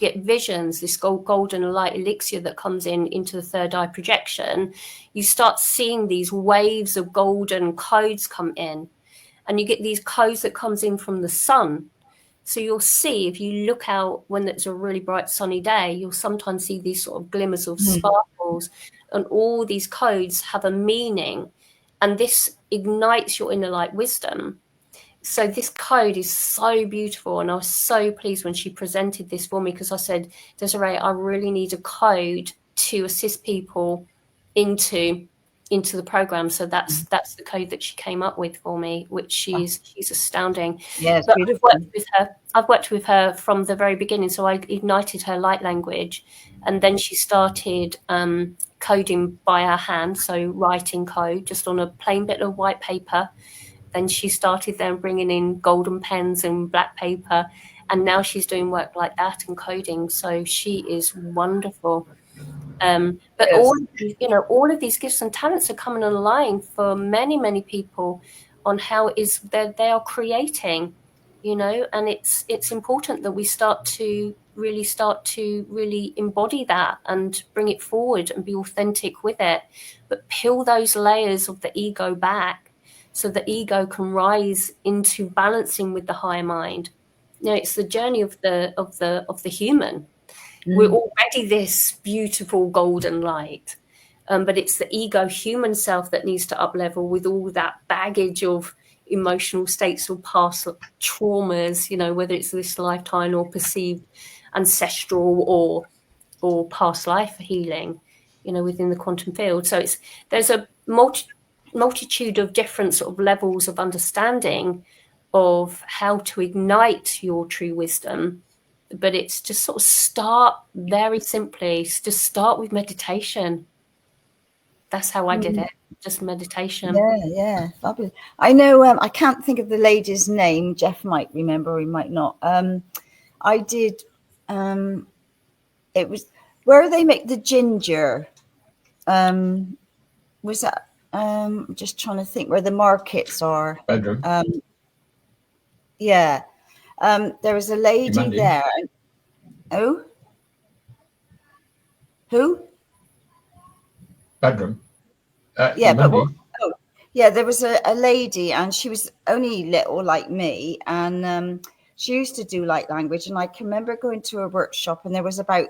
get visions, this golden light elixir that comes into the third eye projection, you start seeing these waves of golden codes come in, and you get these codes that comes in from the sun. So you'll see, if you look out when it's a really bright sunny day, you'll sometimes see these sort of glimmers of sparkles, and all these codes have a meaning, and this ignites your inner light wisdom. So this code is so beautiful, and I was so pleased when she presented this for me, because I said, Desiree, I really need a code to assist people into into the program. So that's the code that she came up with for me, which she's astounding. Yeah, it's but beautiful. I've worked with her from the very beginning. So I ignited her light language, and then she started coding by her hand, so writing code just on a plain bit of white paper. Then she started then bringing in golden pens and black paper, and now she's doing work like that and coding. So she is wonderful. But Yes. all of these gifts and talents are coming online for many, many people on how it is that they are creating, and it's important that we start to really embody that and bring it forward and be authentic with it, but peel those layers of the ego back so the ego can rise into balancing with the higher mind. It's the journey of the human. We're already this beautiful golden light, but it's the ego human self that needs to up level with all that baggage of emotional states or past traumas, whether it's this lifetime or perceived ancestral or past life healing, within the quantum field. So there's a multitude of different sort of levels of understanding of how to ignite your true wisdom. But it's just sort of start very simply, just start with meditation. That's how I did it, just meditation. Yeah, fabulous. I know, I can't think of the lady's name. Jeff might remember, he might not. I did, it was where they make the ginger. Was that, I'm just trying to think where the markets are. Bedroom. Yeah. There was a lady Monday. there. Oh? Who? Bedroom. Yeah, but Monday. yeah, there was a lady, and she was only little like me, and she used to do light language. And I can remember going to a workshop, and there was about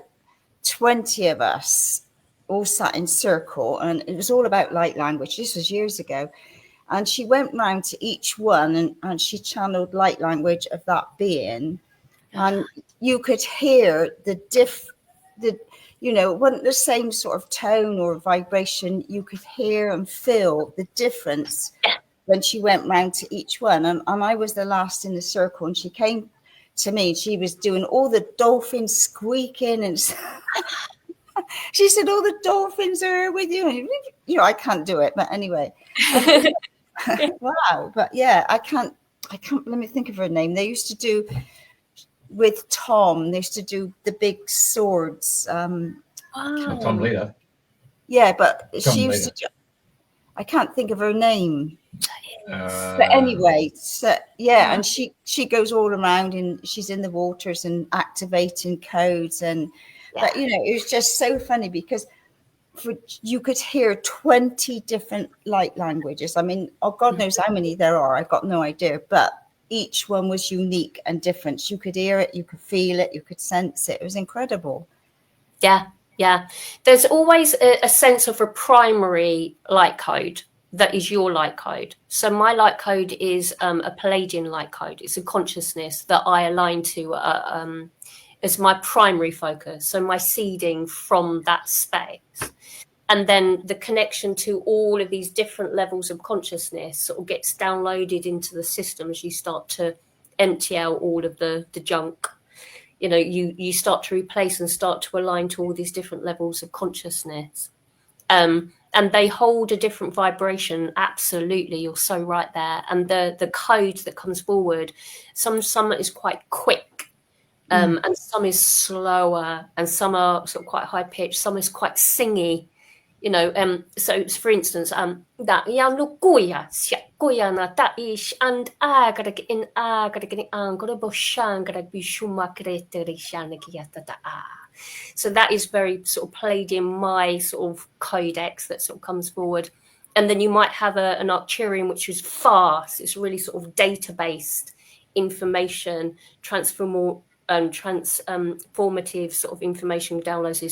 20 of us all sat in circle, and it was all about light language. This was years ago. And she went round to each one, and she channeled light language of that being. And you could hear it wasn't the same sort of tone or vibration. You could hear and feel the difference when she went round to each one. And I was the last in the circle, and she came to me. She was doing all the dolphins squeaking, and she said, "All the dolphins are here with you." And, I can't do it, but anyway. Wow. But yeah, I can't, let me think of her name. They used to do with Tom, they used to do the big swords. Tom Leader. Yeah, but Tom she used Leader. to, I can't think of her name. But anyway, so yeah, and she goes all around, and she's in the waters and activating codes, and but it was just so funny because you could hear 20 different light languages. I mean, God knows how many there are. I've got no idea, but each one was unique and different. You could hear it, you could feel it, you could sense it. It was incredible. Yeah. There's always a sense of a primary light code that is your light code. So my light code is a Palladian light code. It's a consciousness that I align to as my primary focus. So my seeding from that space. And then the connection to all of these different levels of consciousness sort of gets downloaded into the system as you start to empty out all of the junk. You start to replace and start to align to all these different levels of consciousness. And they hold a different vibration. Absolutely. You're so right there. And the code that comes forward, some is quite quick. And some is slower, and some are sort of quite high pitched, some is quite singy. So for instance, that so that is very sort of played in my sort of codex that sort of comes forward. And then you might have an Arcturian, which is fast. It's really sort of data-based information, transformative sort of information downloads. And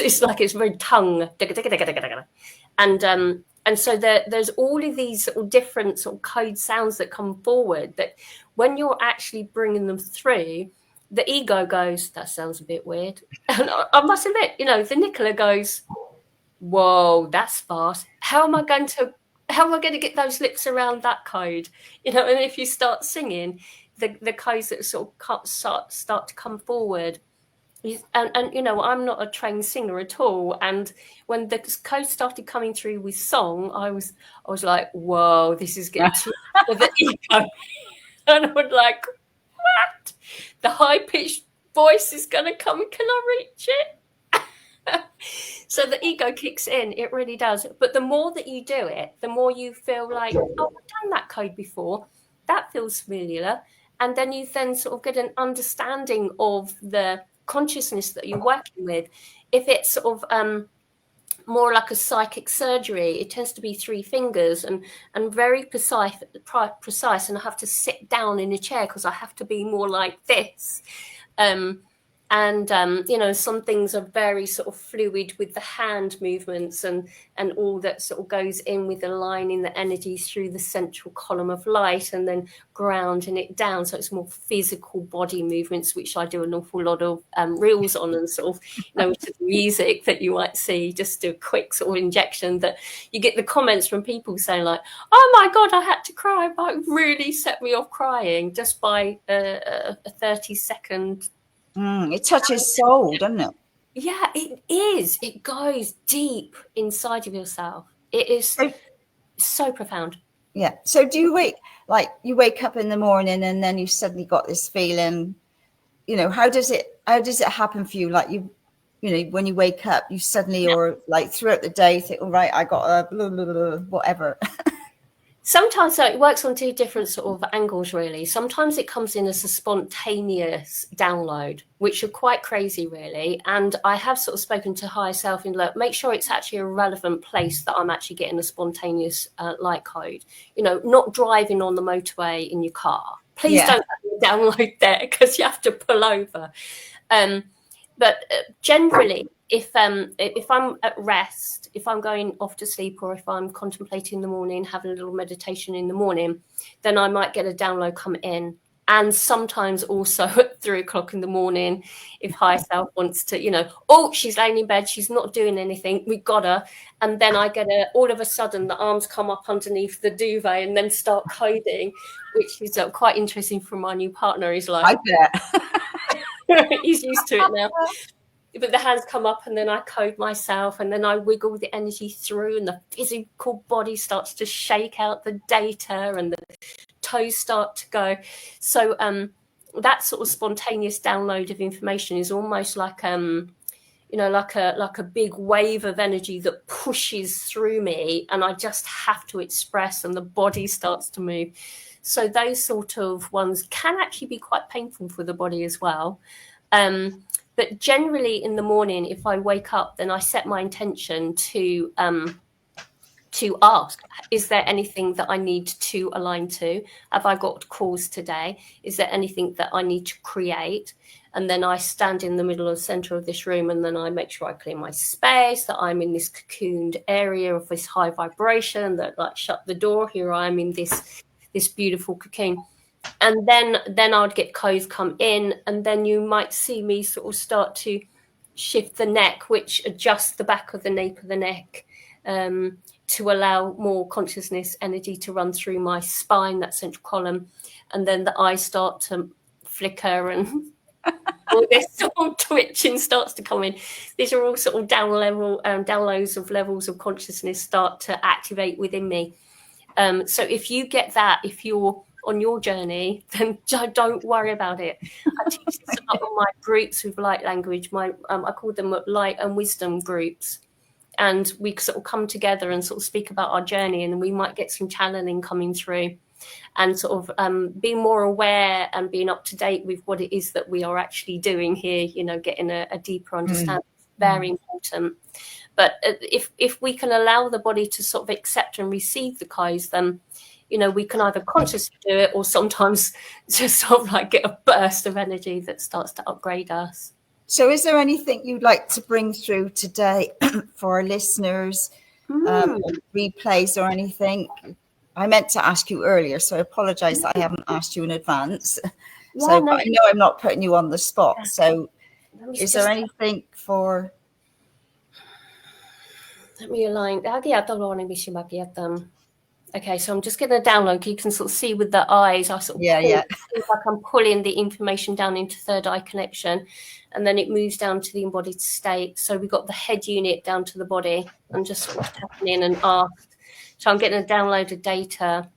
it's like it's very tongue. And so there's all of these sort of different sort of code sounds that come forward that when you're actually bringing them through, the ego goes, that sounds a bit weird. And I must admit, the Nicola goes, whoa, that's fast. How am I going to get those lips around that code? And if you start singing, the codes that sort of start to come forward. And I'm not a trained singer at all. And when the code started coming through with song, I was like, whoa, this is getting too for the ego. And I was like, what? The high pitched voice is going to come. Can I reach it? So the ego kicks in. It really does. But the more that you do it, the more you feel like, oh, I've done that code before. That feels familiar. And then you sort of get an understanding of the consciousness that you're working with. If it's sort of more like a psychic surgery, it tends to be 3 fingers and very precise. And I have to sit down in a chair because I have to be more like this. Some things are very sort of fluid with the hand movements and all that sort of goes in with aligning the energy through the central column of light and then grounding it down. So it's more physical body movements, which I do an awful lot of reels on, and sort of, with the music that you might see, just do a quick sort of injection that you get the comments from people saying like, oh my God, I had to cry. It really set me off crying just by a 30-second. It touches soul, doesn't it? Yeah, it is. It goes deep inside of yourself. It is so profound. Yeah. So do you wake up in the morning and then you suddenly got this feeling, how does it happen for you? Like when you wake up, you suddenly, or like throughout the day, think, all right, I got a blah, blah, blah, whatever. Sometimes it works on 2 different sort of angles, really. Sometimes it comes in as a spontaneous download, which are quite crazy, really. And I have sort of spoken to higher self and look, make sure it's actually a relevant place that I'm actually getting a spontaneous light code. Not driving on the motorway in your car. Please don't download there because you have to pull over. But generally, if I'm at rest, if I'm going off to sleep, or if I'm contemplating in the morning, having a little meditation in the morning, then I might get a download come in. And sometimes also at 3 o'clock in the morning, if higher self wants to, oh, she's laying in bed, she's not doing anything, we got her. And then I get all of a sudden the arms come up underneath the duvet and then start coding, which is quite interesting for my new partner. He's like, I bet. he's used to it now. But the hands come up and then I code myself and then I wiggle the energy through and the physical body starts to shake out the data and the toes start to go. So that sort of spontaneous download of information is almost like like a big wave of energy that pushes through me and I just have to express and the body starts to move. So those sort of ones can actually be quite painful for the body as well. But generally in the morning, if I wake up, then I set my intention to ask, is there anything that I need to align to? Have I got calls today? Is there anything that I need to create? And then I stand in the middle of the center of this room and then I make sure I clear my space, that I'm in this cocooned area of this high vibration, that like shut the door, here I am in this beautiful cocoon. And then I would get codes come in and then you might see me sort of start to shift the neck, which adjusts the back of the nape of the neck to allow more consciousness energy to run through my spine, that central column. And then the eyes start to flicker and all this sort of twitching starts to come in. These are all sort of downloads of levels of consciousness start to activate within me. So if you get that, if you're on your journey, then don't worry about it. I teach this a lot on my groups with light language. I call them light and wisdom groups. And we sort of come together and sort of speak about our journey, and we might get some channeling coming through and sort of being more aware and being up to date with what it is that we are actually doing here, getting a deeper understanding. Very important. But if we can allow the body to sort of accept and receive the codes, then we can either consciously do it or sometimes just sort of like get a burst of energy that starts to upgrade us. So is there anything you'd like to bring through today for our listeners, replays or anything? I meant to ask you earlier, so I apologize that I haven't asked you in advance. So, but I know I'm not putting you on the spot. So, is there anything for? Let me align. Okay, so I'm just going to download. You can sort of see with the eyes. I sort of feel like I'm pulling the information down into third eye connection, and then it moves down to the embodied state. So we've got the head unit down to the body, and just sort of tapping in and asked. So I'm getting a download of data.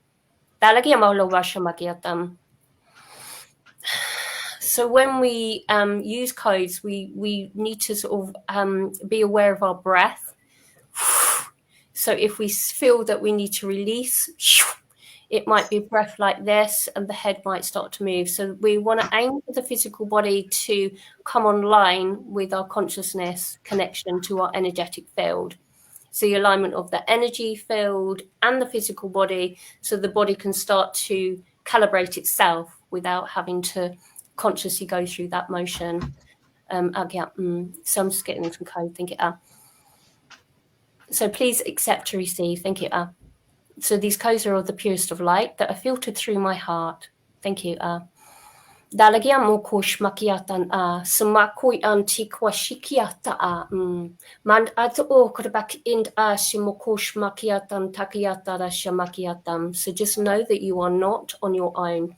So when we use codes, we need to sort of be aware of our breath. So if we feel that we need to release, it might be a breath like this, and the head might start to move. So we want to aim for the physical body to come online with our consciousness connection to our energetic field. So the alignment of the energy field and the physical body, so the body can start to calibrate itself without having to consciously go through that motion. So I'm just getting some code. Thank you. So please accept to receive. Thank you. So these codes are of the purest of light that are filtered through my heart. Thank you. Dalagyan mo kosh makiatan sumakoi antikwa shikiata mand at o karbak ind shimokosh makiatan takiata shamakiatam. So just know that you are not on your own.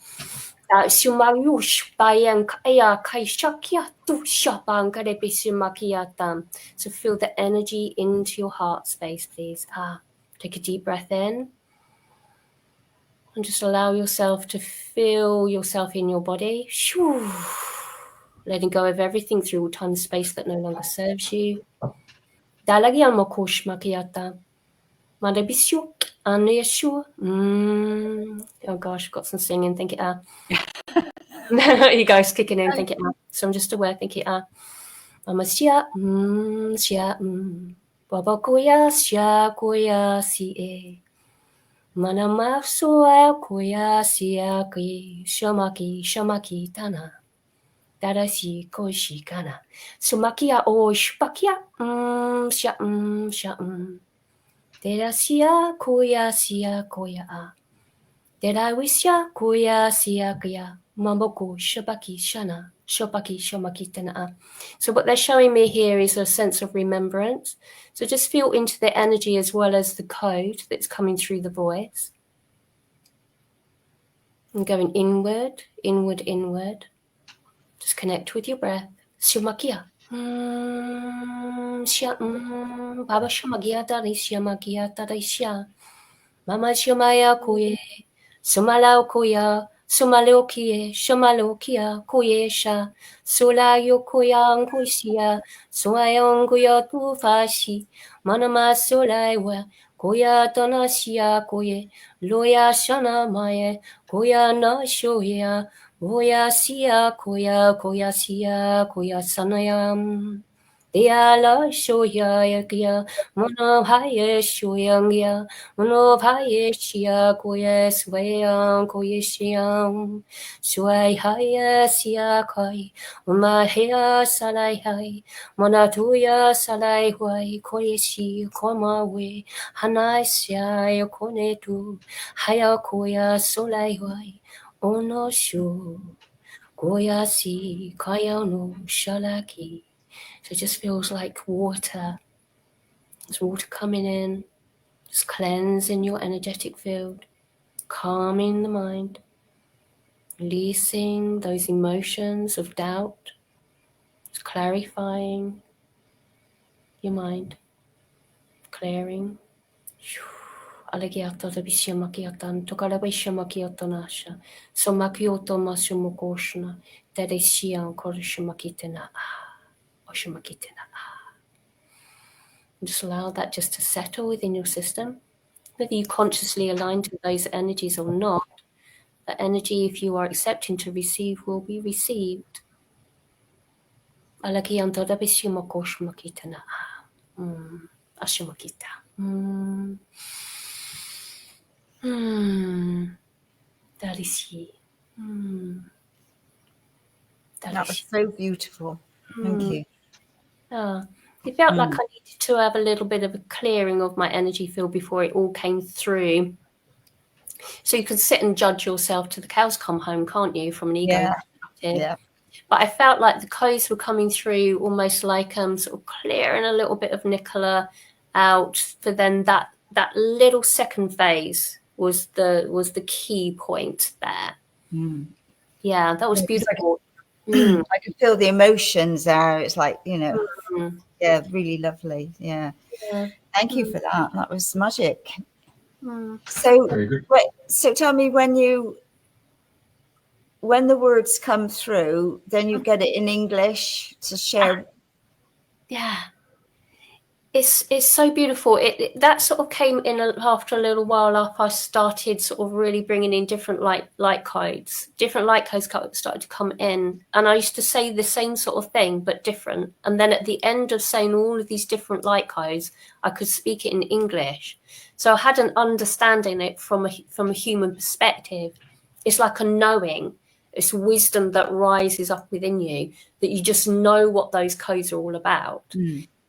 Sumayush bayan kaya kai shakiatu shaban karebisimakiatam. So feel the energy into your heart space, please. Take a deep breath in. And just allow yourself to feel yourself in your body. Letting go of everything through time and space that no longer serves you. Dalagyan mo kosh makiata. Madabisyo. Anayasyo. Oh gosh, I've got some singing. Thank you. You guys kicking in. Thank you. So I'm just aware. Thank you. Mama sia. Sia. Baba koya sia koya si Manama soa koya sia ki shamaki tana. Darasi koshi kana. Sumakia o shpakia sha sha Derasia koya sia koya a. Derawisya koya sia kaya. Mamboko shabaki shana. Shopaki shamaki tana. So what they're showing me here is a sense of remembrance. So just feel into the energy as well as the code that's coming through the voice. And going inward, inward, inward. Just connect with your breath. Shumakia. Baba Shumagia Dari Shamagia Darisha. Mama Shumaya Koye. Sumalao Koya. Sumalokia. Shumalokia Koyesha. Sulayo Koya Angusia. Suayon Goya Tufashi. Manama Solaiwa. Koya Tanashia Koye. Loya Shana Maye. Koya na shoya, koya siya, koya siya, koya sanayam. Dia la shoya yakia, mono haye shoyangya, mono haye shia, koya swayang, koya shiang. Sway haye siya kai, umahea salai hai, monatuya salai huai, koya shi, koma we, hanai siya, yokone tu. Haya koya solai wai ono shu koya si kaya no shalaki. So it just feels like water. There's water coming in, just cleansing your energetic field, calming the mind, releasing those emotions of doubt, just clarifying your mind, clearing. Allegiata da bishiamakiatan, tokalabishamakiatonasha, somakioto masumokoshna, dedesian korishamakitena, oshamakitena. Just allow that just to settle within your system. Whether you consciously align to those energies or not, the energy, if you are accepting to receive, will be received. Allegianta da bishimakoshmakitena, ashamakita. That is he. That was so beautiful. Thank you. It felt like I needed to have a little bit of a clearing of my energy field before it all came through. So you can sit and judge yourself till the cows come home, can't you, from an ego Yeah. But I felt like the codes were coming through almost like sort of clearing a little bit of Nicola out, for then that little second phase was the key point there. Yeah, that was beautiful. I could feel the emotions there. It's like, you know, Mm. yeah, really lovely. Yeah. Thank you for that. That was magic. So, Very good. so tell me, when the words come through, then you get it in English to share. Yeah. It's so beautiful. That sort of came in after a little while, after I started sort of really bringing in different light codes. Different light codes started to come in, and I used to say the same sort of thing but different. And then at the end of saying all of these different light codes, I could speak it in English. So I had an understanding it from a human perspective. It's like a knowing. It's wisdom that rises up within you, that you just know what those codes are all about.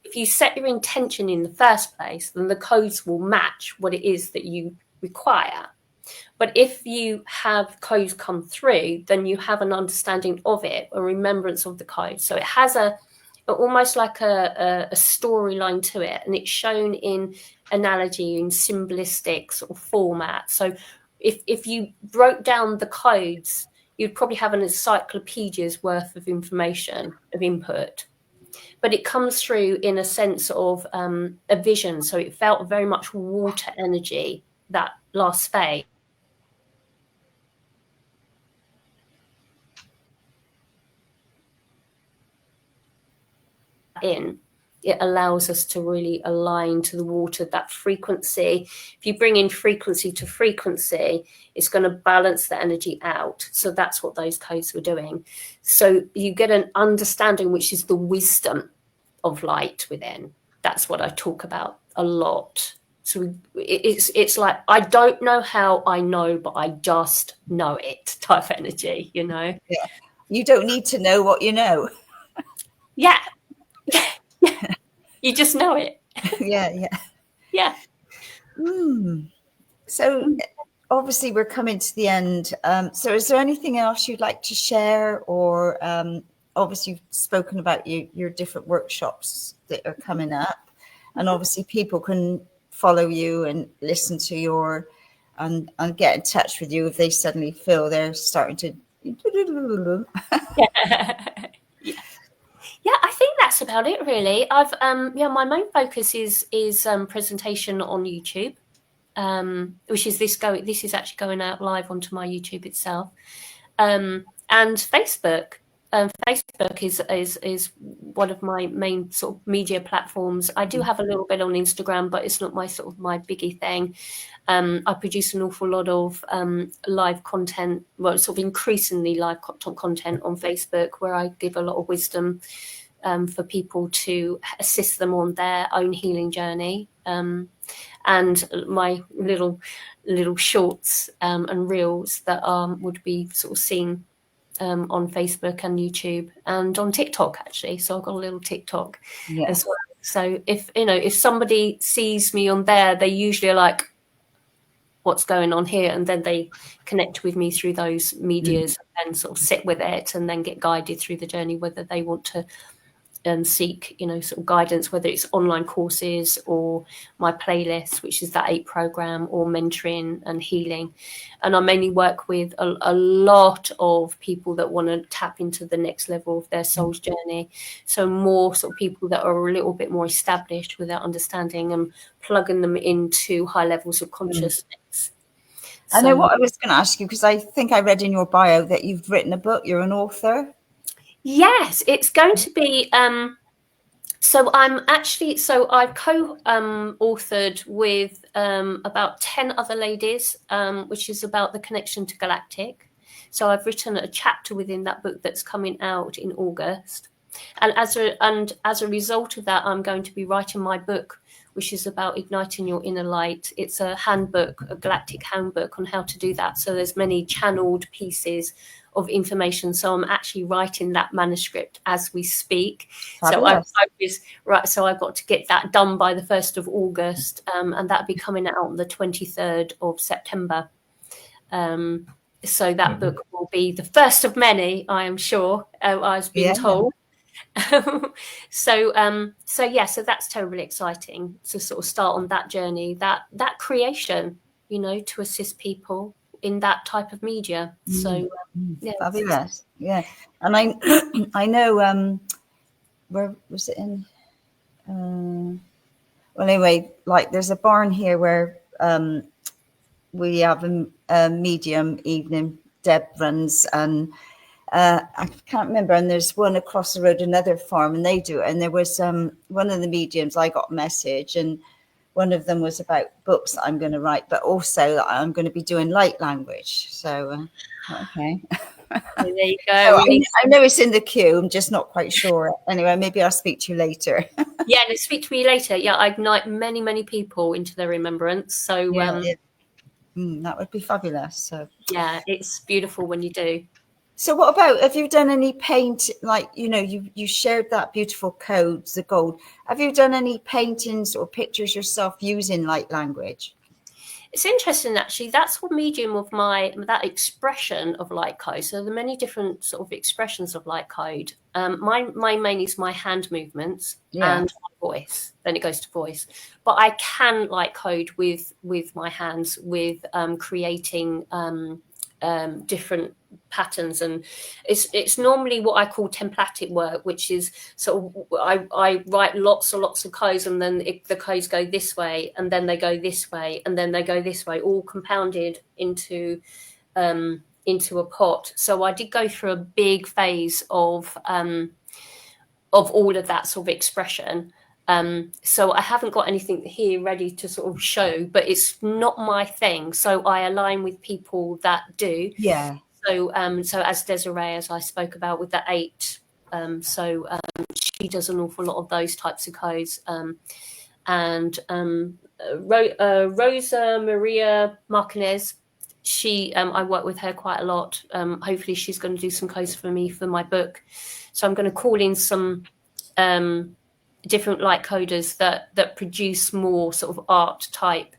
If you set your intention in the first place, then the codes will match what it is that you require. But if you have codes come through, then you have an understanding of it, a remembrance of the code. So it has almost like a storyline to it, and it's shown in analogy, in symbolistic sort of format. So if you broke down the codes, you'd probably have an encyclopedia's worth of information, of input. But it comes through in a sense of a vision. So it felt very much water energy, that last phase. It allows us to really align to the water, that frequency. If you bring in frequency to frequency, it's going to balance the energy out. So that's what those codes were doing. So you get an understanding, which is the wisdom of light within. That's what I talk about a lot. So it's like, I don't know how I know, but I just know it type of energy, you know? Yeah. You don't need to know what you know. Yeah. You just know it. Yeah. Yeah. So obviously we're coming to the end. So is there anything else you'd like to share, or obviously you've spoken about your different workshops that are coming up, and obviously people can follow you and listen to your and get in touch with you if they suddenly feel they're starting to Yeah, I think that's about it really. I've my main focus is presentation on YouTube, which is this is actually going out live onto my YouTube itself, and Facebook. Facebook is one of my main sort of media platforms. I do have a little bit on Instagram, but it's not my sort of my biggie thing. I produce an awful lot of live content, well, sort of increasingly live content on Facebook, where I give a lot of wisdom for people to assist them on their own healing journey. And my little shorts and reels that would be sort of seen on Facebook and YouTube and on TikTok, actually. So I've got a little TikTok as well. So if somebody sees me on there, they usually are like, what's going on here? And then they connect with me through those medias and sort of sit with it and then get guided through the journey, whether they want to seek, sort of guidance, whether it's online courses or my playlist, which is that 8 program, or mentoring and healing. And I mainly work with a lot of people that want to tap into the next level of their soul's journey. So more sort of people that are a little bit more established with their understanding and plugging them into high levels of consciousness. I know what I was going to ask you, because I think I read in your bio that you've written a book. You're an author. Yes, it's going to be. So I've co-authored with about 10 other ladies, which is about the connection to Galactic. So I've written a chapter within that book that's coming out in August, and as a result of that, I'm going to be writing my book, which is about igniting your inner light. It's a handbook, a galactic handbook on how to do that. So there's many channeled pieces of information. So I'm actually writing that manuscript as we speak. Fabulous. So I've got to get that done by the 1st of August, and that'll be coming out on the 23rd of September. So that book will be the first of many, I am sure. I've been told. So that's terribly exciting to sort of start on that journey, that creation, to assist people in that type of media. So fabulous. Yeah. And I know where was it in well, anyway, like there's a barn here where we have a medium evening Deb runs, and I can't remember, and there's one across the road, another farm, and they do it. And there was one of the mediums, I got a message, and one of them was about books that I'm going to write, but also that I'm going to be doing light language. So okay. There you go. So I know it's in the queue. I'm just not quite sure. Anyway, maybe I'll speak to you later. Yeah, speak to me later. Yeah, I ignite many people into their remembrance. So that would be fabulous. So yeah, it's beautiful when you do. So what about, have you done any paint, like, you shared that beautiful code, the gold. Have you done any paintings or pictures yourself using light language? It's interesting, actually. That's what medium of that expression of light code. So there are many different sort of expressions of light code. My main is my hand movements and my voice. Then it goes to voice. But I can light code with my hands, with creating different patterns, and it's normally what I call templatic work, which is sort of I write lots and lots of codes, and then the codes go this way, and then they go this way, and then they go this way, all compounded into a pot. So I did go through a big phase of all of that sort of expression. So I haven't got anything here ready to sort of show, but it's not my thing. So I align with people that do. Yeah. So as Desiree, as I spoke about with the 8, she does an awful lot of those types of codes. And Rosa Maria Martinez, I work with her quite a lot. Hopefully she's going to do some codes for me for my book. So I'm going to call in some different light coders that produce more sort of art type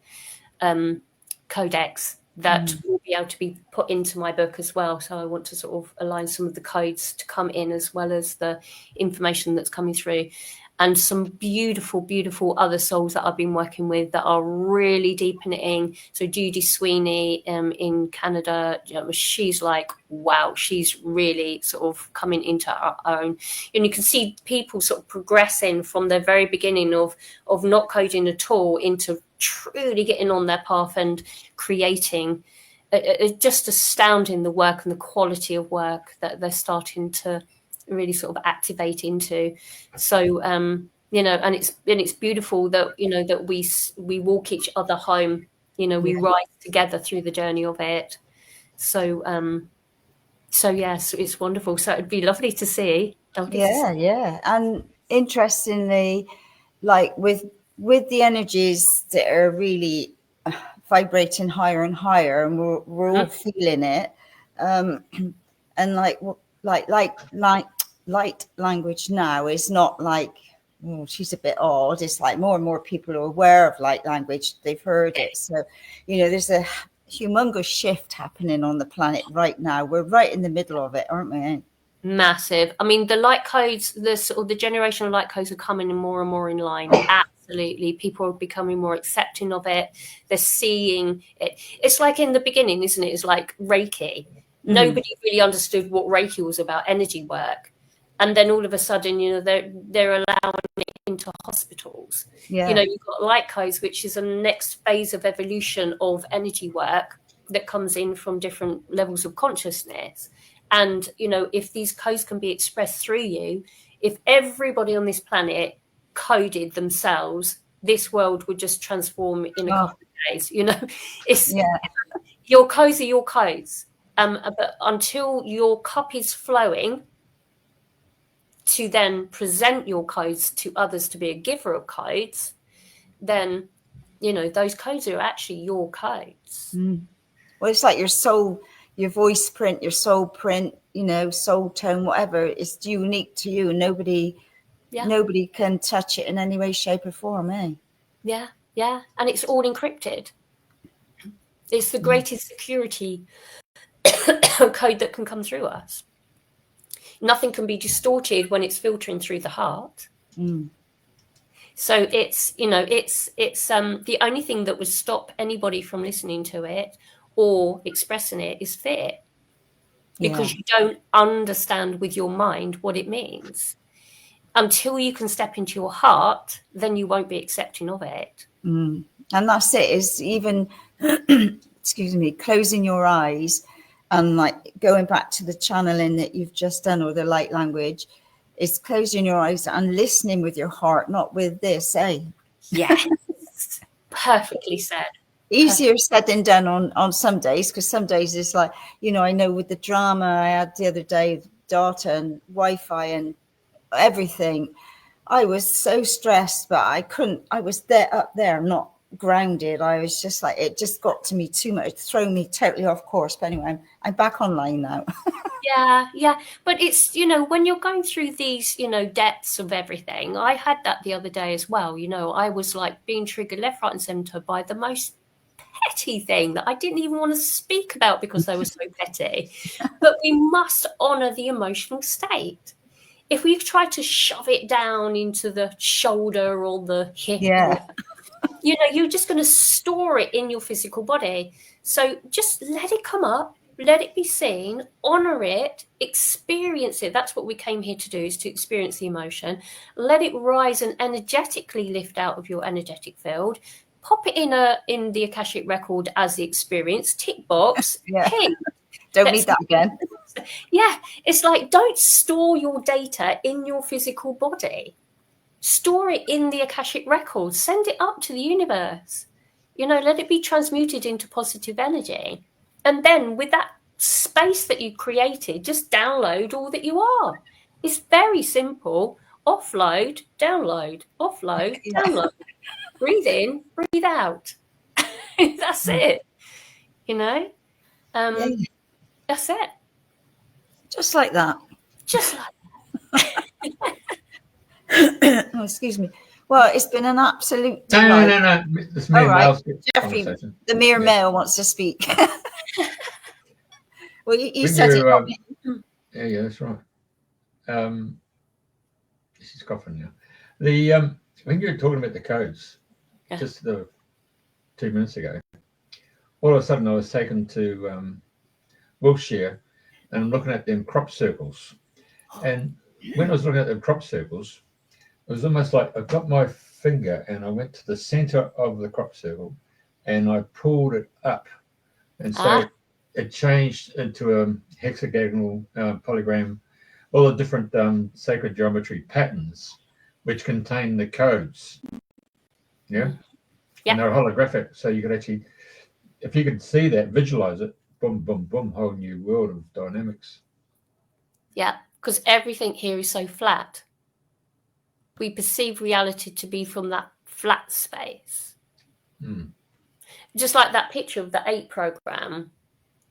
codecs that will be able to be put into my book as well. So I want to sort of align some of the codes to come in, as well as the information that's coming through. And some beautiful, beautiful other souls that I've been working with that are really deepening. So Judy Sweeney in Canada, she's like, wow, she's really sort of coming into her own. And you can see people sort of progressing from the very beginning of not coding at all into truly getting on their path and creating. Just astounding, the work and the quality of work that they're starting to really sort of activate into. So and it's beautiful that that we walk each other home, we rise together through the journey of it. So yes, it's wonderful. So it'd be lovely to see. Yeah. And interestingly, like with the energies that are really vibrating higher and higher, and we're all feeling it, and light language now is not like, she's a bit odd. It's like more and more people are aware of light language. They've heard it. So, there's a humongous shift happening on the planet right now. We're right in the middle of it, aren't we? Massive. I mean, the light codes, the generational light codes are coming in more and more in line. Absolutely. People are becoming more accepting of it. They're seeing it. It's like in the beginning, isn't it? It's like Reiki. Nobody really understood what Reiki was about, energy work. And then all of a sudden, they're allowing it into hospitals. Yeah. You've got light codes, which is a next phase of evolution of energy work that comes in from different levels of consciousness. And, if these codes can be expressed through you, if everybody on this planet coded themselves, this world would just transform in a couple of days. Your codes are your codes. But until your cup is flowing to then present your codes to others to be a giver of codes, then, those codes are actually your codes. Well, it's like your soul, your voice print, your soul print, soul tone, whatever. It's unique to you. Nobody can touch it in any way, shape or form, eh? Yeah. And it's all encrypted. It's the greatest security code that can come through us. Nothing can be distorted when it's filtering through the heart. So it's, you know, it's the only thing that would stop anybody from listening to it or expressing it is fear, because you don't understand with your mind what it means. Until you can step into your heart, then you won't be accepting of it. And that's it, is even, excuse me, closing your eyes and like going back to the channeling that you've just done, or the light language, is closing your eyes and listening with your heart, not with this, eh? Yes, perfectly said. Easier said than done on some days, because some days it's like, you know, I know with the drama I had the other day, data and Wi-Fi and everything, I was so stressed, but I couldn't, I was there up there, not grounded. I was just like, it just got to me too much, thrown me totally off course. But anyway, I'm back online now. Yeah. But it's, you know, when you're going through these, you know, depths of everything, I had that the other day as well. You know, I was like being triggered left, right and centre by the most petty thing that I didn't even want to speak about because they were so petty. But we must honour the emotional state. If we try to shove it down into the shoulder or the hip, you know, you're just going to store it in your physical body. So just let it come up, let it be seen, honour it, experience it. That's what we came here to do, is to experience the emotion. Let it rise and energetically lift out of your energetic field. Pop it in the Akashic record as the experience. Tick box. Hey, don't need that again. Yeah, it's like, don't store your data in your physical body. Store it in the Akashic records. Send it up to the universe. You know, let it be transmuted into positive energy. And then with that space that you created, just download all that you are. It's very simple. Offload, download, offload, download. Breathe in, breathe out. That's it. You know? That's it. Just like that. Just like that. Oh, excuse me. Well, it's been an absolute delight. No. It's me and Mel's Jeffrey, conversation. the mere male wants to speak. Well, you said it. Yeah, that's right. She's coughing now. The when you were talking about the codes, just 2 minutes ago, all of a sudden I was taken to Wiltshire, and I'm looking at them crop circles. And when I was looking at the crop circles, it was almost like I got my finger and I went to the center of the crop circle and I pulled it up. And so it changed into a hexagonal polygram, all the different sacred geometry patterns, which contain the codes. And they're holographic. So you could actually, if you could see that, visualize it, boom, boom, boom, whole new world of dynamics. Yeah, because everything here is so flat. We perceive reality to be from that flat space. Just like that picture of the 8 program,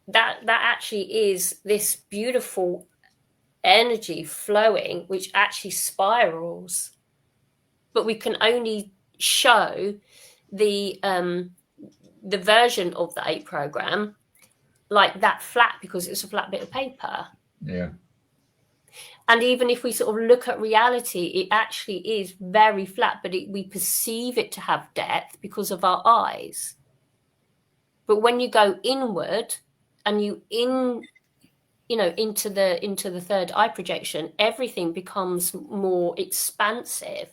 that actually is this beautiful energy flowing, which actually spirals. But we can only show the version of the 8 program like that flat, because it's a flat bit of paper. Yeah. And even if we sort of look at reality, it actually is very flat, but we perceive it to have depth because of our eyes. But when you go inward and into the third eye projection, everything becomes more expansive.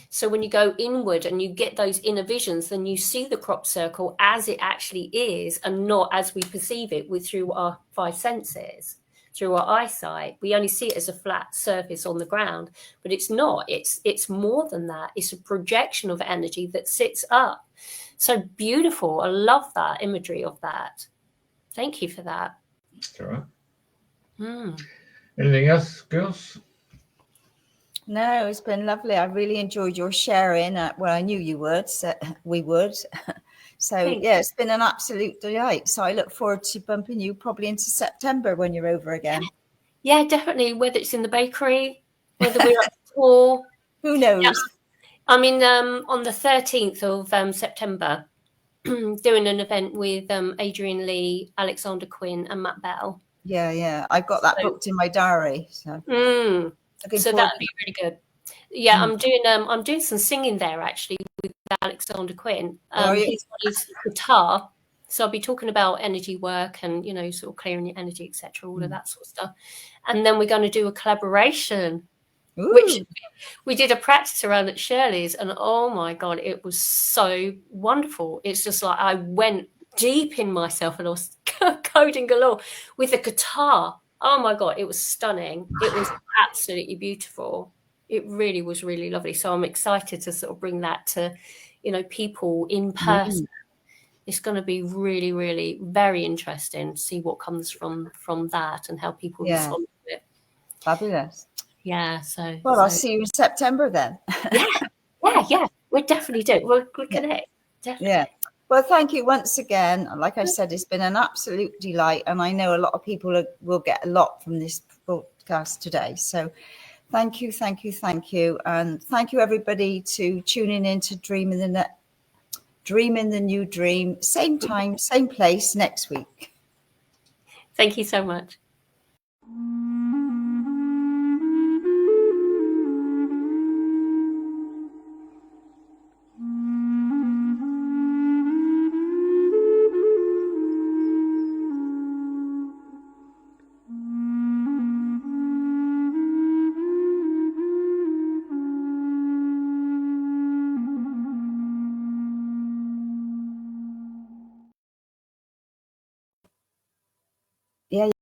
So when you go inward and you get those inner visions, then you see the crop circle as it actually is, and not as we perceive it through our 5 senses. Through our eyesight, we only see it as a flat surface on the ground, but it's not. It's more than that. It's a projection of energy that sits up. So beautiful. I love that imagery of that. Thank you for that. That's all right. Anything else, girls? No, it's been lovely. I really enjoyed your sharing. Well, I knew you would. So we would. So yeah, it's been an absolute delight. So I look forward to bumping you probably into September when you're over again. Yeah, definitely. Whether it's in the bakery, whether we're at the tour. Who knows? Yeah. I mean, on the 13th of September, doing an event with Adrian Lee, Alexander Quinn, and Matt Bell. Yeah. I've got that booked in my diary. So looking so forward that'd be really good. Yeah, I'm doing some singing there actually with Alexander Quinn. He's got his guitar, so I'll be talking about energy work and, you know, sort of clearing your energy, etc., all of that sort of stuff. And then we're going to do a collaboration, which we did a practice around at Shirley's, and oh my God, it was so wonderful. It's just like I went deep in myself and I was coding galore with the guitar. Oh my God, it was stunning. It was absolutely beautiful. It really was really lovely. So I'm excited to sort of bring that to, you know, people in person. It's going to be really, really very interesting to see what comes from that and how people respond to it. Fabulous. Yeah. So I'll see you in September then. Yeah. We definitely do. We'll connect. Definitely. Yeah. Well, thank you once again. Like I said, it's been an absolute delight, and I know a lot of people will get a lot from this broadcast today. So thank you, and thank you everybody to tuning in to Dream in the New Dream. Same time, same place next week. Thank you so much. Yeah.